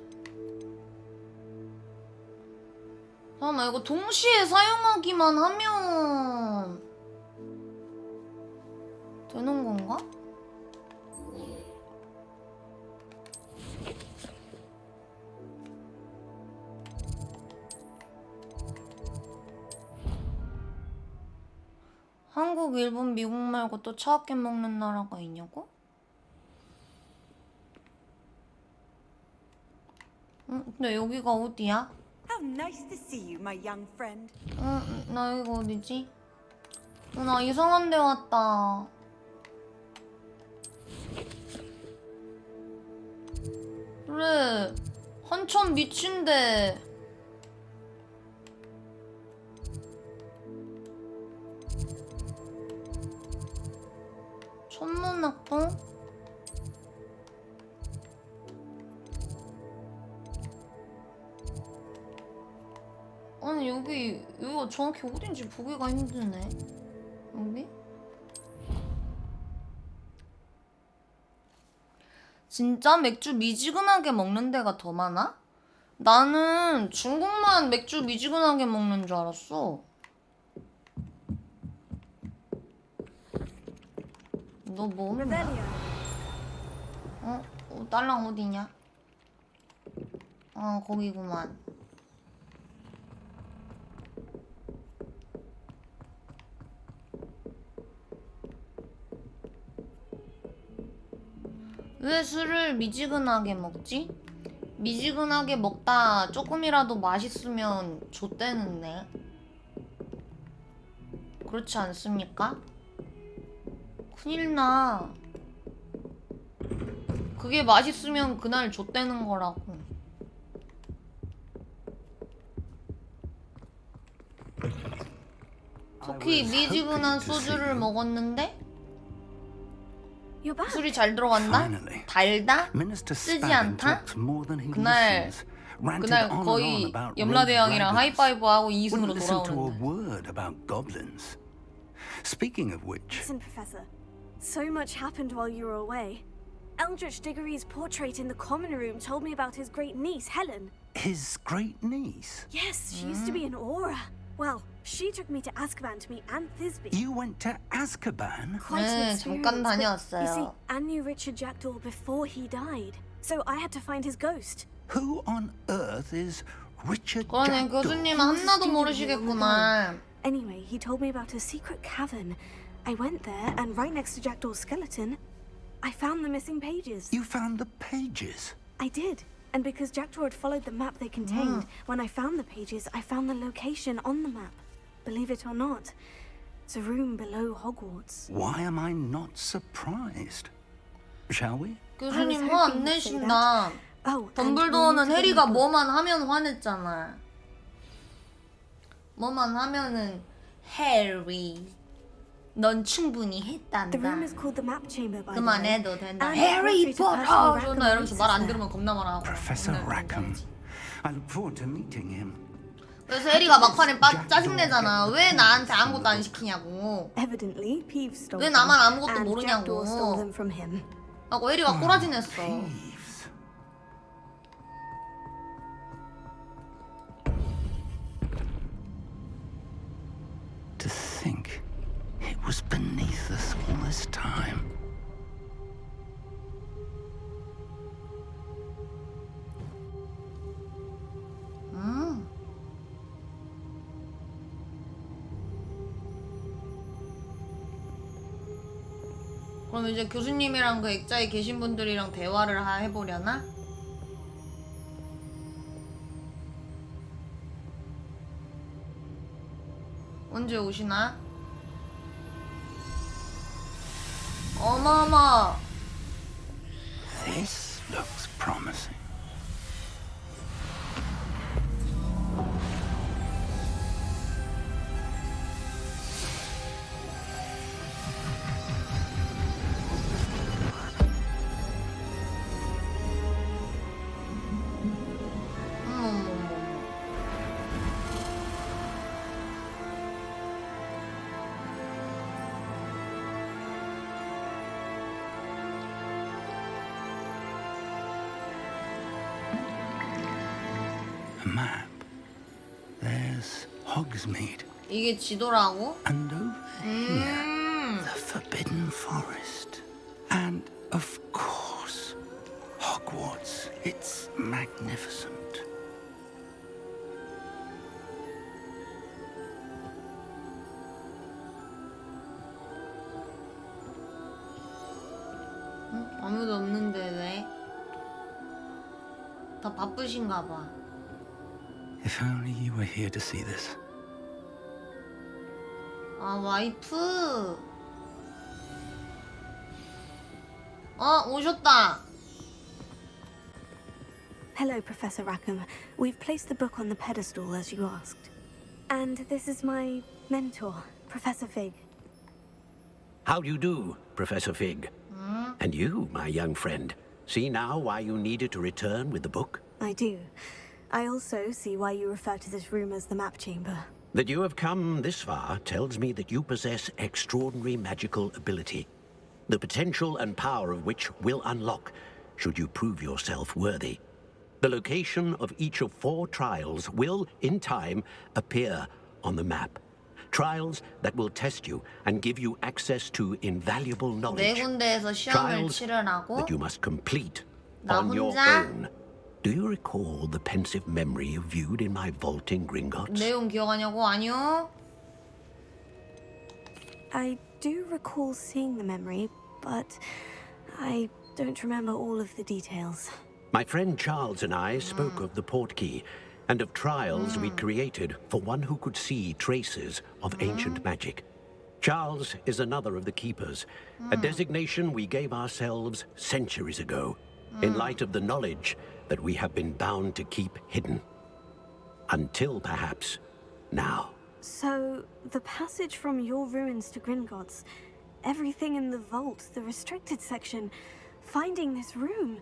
잠깐만, 이거 동시에 사용하기만 하면 되는 건가? 한국, 일본, 미국 말고 또 차갑게 먹는 나라가 있냐고? 근데 여기가 어디야? How nice to see you, my young friend. 나 여기가 어디지? 나 이상한 데 왔다. 그래, 한참 미친데. 천문학동? 아니 여기가 정확히 어딘지 보기가 힘드네. 여기? 진짜 맥주 미지근하게 먹는 데가 더 많아? 나는 중국만 맥주 미지근하게 먹는 줄 알았어. 너 뭐 먹냐? 딸랑 어디냐? 거기구만. 왜 술을 미지근하게 먹지? 미지근하게 먹다 조금이라도 맛있으면 좆대는데. 그렇지 않습니까? 큰일나. 그게 맛있으면 그날 좆대는 거라고. 속히 미지근한 소주를 먹었는데 You're back. 술이 잘 들어간다? 달다? 쓰지 않다? 그날 거의 염라대왕이랑 하이파이브 하고 2승으로 돌아오는데. Speaking of which, Listen, Professor. So much happened while you were away. Eldritch Diggory's portrait in the common room told me about his great niece, Helen. his great niece. Yes, she used to be an aura. Well, she took me to Azkaban to meet Aunt Thisbe. You went to Azkaban? Quite an 잠깐 experience, but you see, 다녀왔어요. Anne knew Richard Jackdaw before he died, so I had to find his ghost. Who on earth is Richard 그거는 Jackdaw? 교수님 하나도 모르시겠구만. Anyway, he told me about a secret cavern. I went there, and right next to Jackdaw's skeleton, I found the missing pages. You found the pages? I did. And because Jackdaw had followed the map they contained, when I found the pages, I found the location on the map. Believe it or not, it's a room below Hogwarts. Why am I not surprised? Shall we? 교수님 화 안 내신다. 덤블도어는 해리가 뭐만 하면 화냈잖아. 뭐만 하면은 해리, 넌 충분히 했단다. The room is called the map chamber, by the way. 그만해도 된다. And 해리포터 존나 이러면서 말 안 들으면 겁나 말하고. Professor Rackham. I look forward to meeting him. 그래서 해리가 막판에 짜증내잖아. 왜 나한테 아무것도 안 시키냐고. Evidently, Peeves stole 왜 them, 나만 아무것도 and 모르냐고. Jackdaw stole them from him. 하고 해리가 꼬라지 냈어. To think it was beneath us all this time. 그럼 이제 교수님이랑 그 액자에 계신 분들이랑 대화를 해보려나? 언제 오시나? 어머머! This looks promising. A map. There's Hogsmeade. 이게 지도라고? And over here, the Forbidden Forest. And of course, Hogwarts. It's magnificent. 아무도 없는데 왜? 다 바쁘신가 봐. If only you were here to see this. 아, 와이프. 오셨다. Hello, Professor Rackham. We've placed the book on the pedestal as you asked. And this is my mentor, Professor Fig. How do you do, Professor Fig? And you, my young friend, see now why you needed to return with the book? I do. I also see why you refer to this room as the map chamber. That you have come this far tells me that you possess extraordinary magical ability, the potential and power of which will unlock should you prove yourself worthy. The location of each of 4 trials will, in time, appear on the map. Trials that will test you and give you access to invaluable 네 knowledge. 군데에서 시험을 Trials 치르라고? that you must complete 나 on your 혼자? own. Do you recall the pensive memory you viewed in my vault in Gringotts? 내용 기억하냐고? 아니요. I do recall seeing the memory, but I don't remember all of the details. My friend Charles and I spoke of the portkey and of trials we created for one who could see traces of ancient magic. Charles is another of the keepers, a designation we gave ourselves centuries ago, in light of the knowledge that we have been bound to keep hidden. Until perhaps now. So, the passage from your ruins to Gringotts, everything in the vault, the restricted section, finding this room,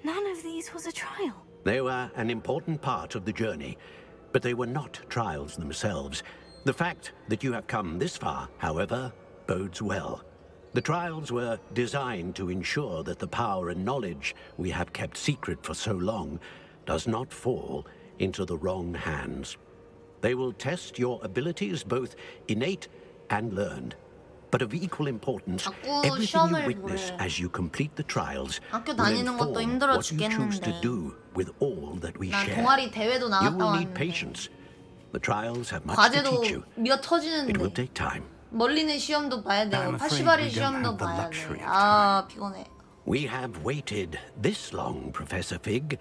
none of these was a trial. They were an important part of the journey, but they were not trials themselves. The fact that you have come this far, however, bodes well. The trials were designed to ensure that the power and knowledge we have kept secret for so long does not fall into the wrong hands. They will test your abilities, both innate and learned. But of equal importance, everything you witness as you complete the trials will inform what you choose to do with all that we share. You will need patience. The trials have much to teach you. It will take time. 멀리는 시험도 봐야 되고 파시바리 시험도 봐야 돼. 아, 피곤해. We have waited this long, Professor Fig.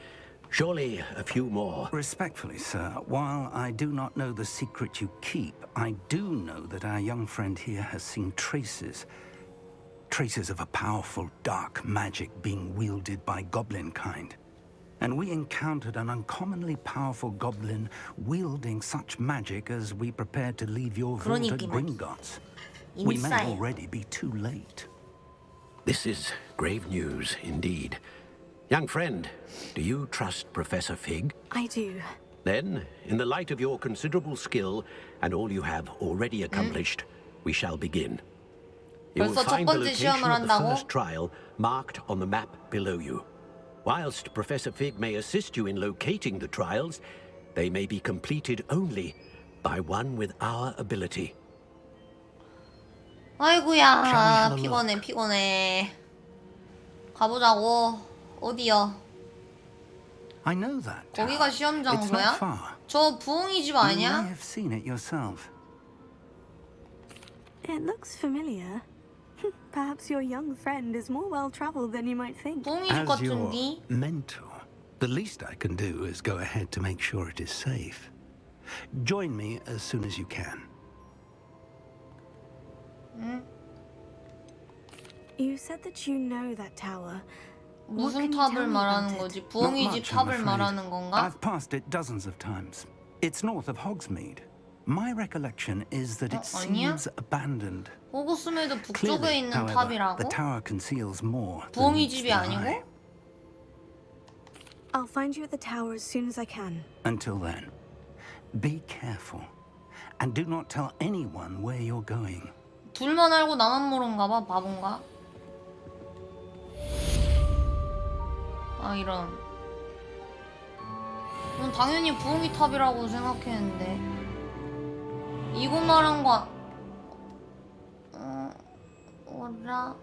Surely a few more. Respectfully, sir, while I do not know the secret you keep, I do know that our young friend here has seen traces of a powerful dark magic being wielded by goblin kind. And we encountered an uncommonly powerful goblin wielding such magic as we prepared to leave your vault at Gringotts. We may already be too late. This is grave news indeed. Young friend, do you trust Professor Fig? I do. Then, in the light of your considerable skill and all you have already accomplished, we shall begin. You will find the location of the first trial marked on the map below you. Whilst Professor Fig may assist you in locating the trials, they may be completed only by one with our ability. 아이고야, 피곤해. 가보자고. 어디야? I know that. 거기가 시험 It's not 장소야? far. 저 부엉이 집 You 아니야? may have seen it yourself. It looks familiar. Perhaps your young friend is more well-traveled than you might think. 부엉이 집 As your 같은데? mentor, the least I can do is go ahead to make sure it is safe. Join me as soon as you can. You said that you know that tower. 무슨 탑을 말하는 거지? 부엉이 집 탑을 말하는 건가? I've passed it dozens of times. It's north of Hogsmeade. My recollection is that it seems abandoned. 호그스메드 북쪽에 Clearly, 있는 however, 탑이라고? the tower conceals more than 부엉이 meets 집이 the 아니고? eye. I'll find you at the tower as soon as I can. Until then, be careful and do not tell anyone where you're going. 둘만 알고 나만 모른가 봐, 바본가? 아, 이런. 난 당연히 부엉이 탑이라고 생각했는데. 이거 말한 거 뭐라?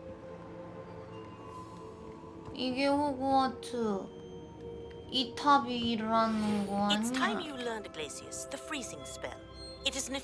이게 호그와트. 이 탑이라는 거 아니야? It's time you learned Glacius, the freezing spell. It is an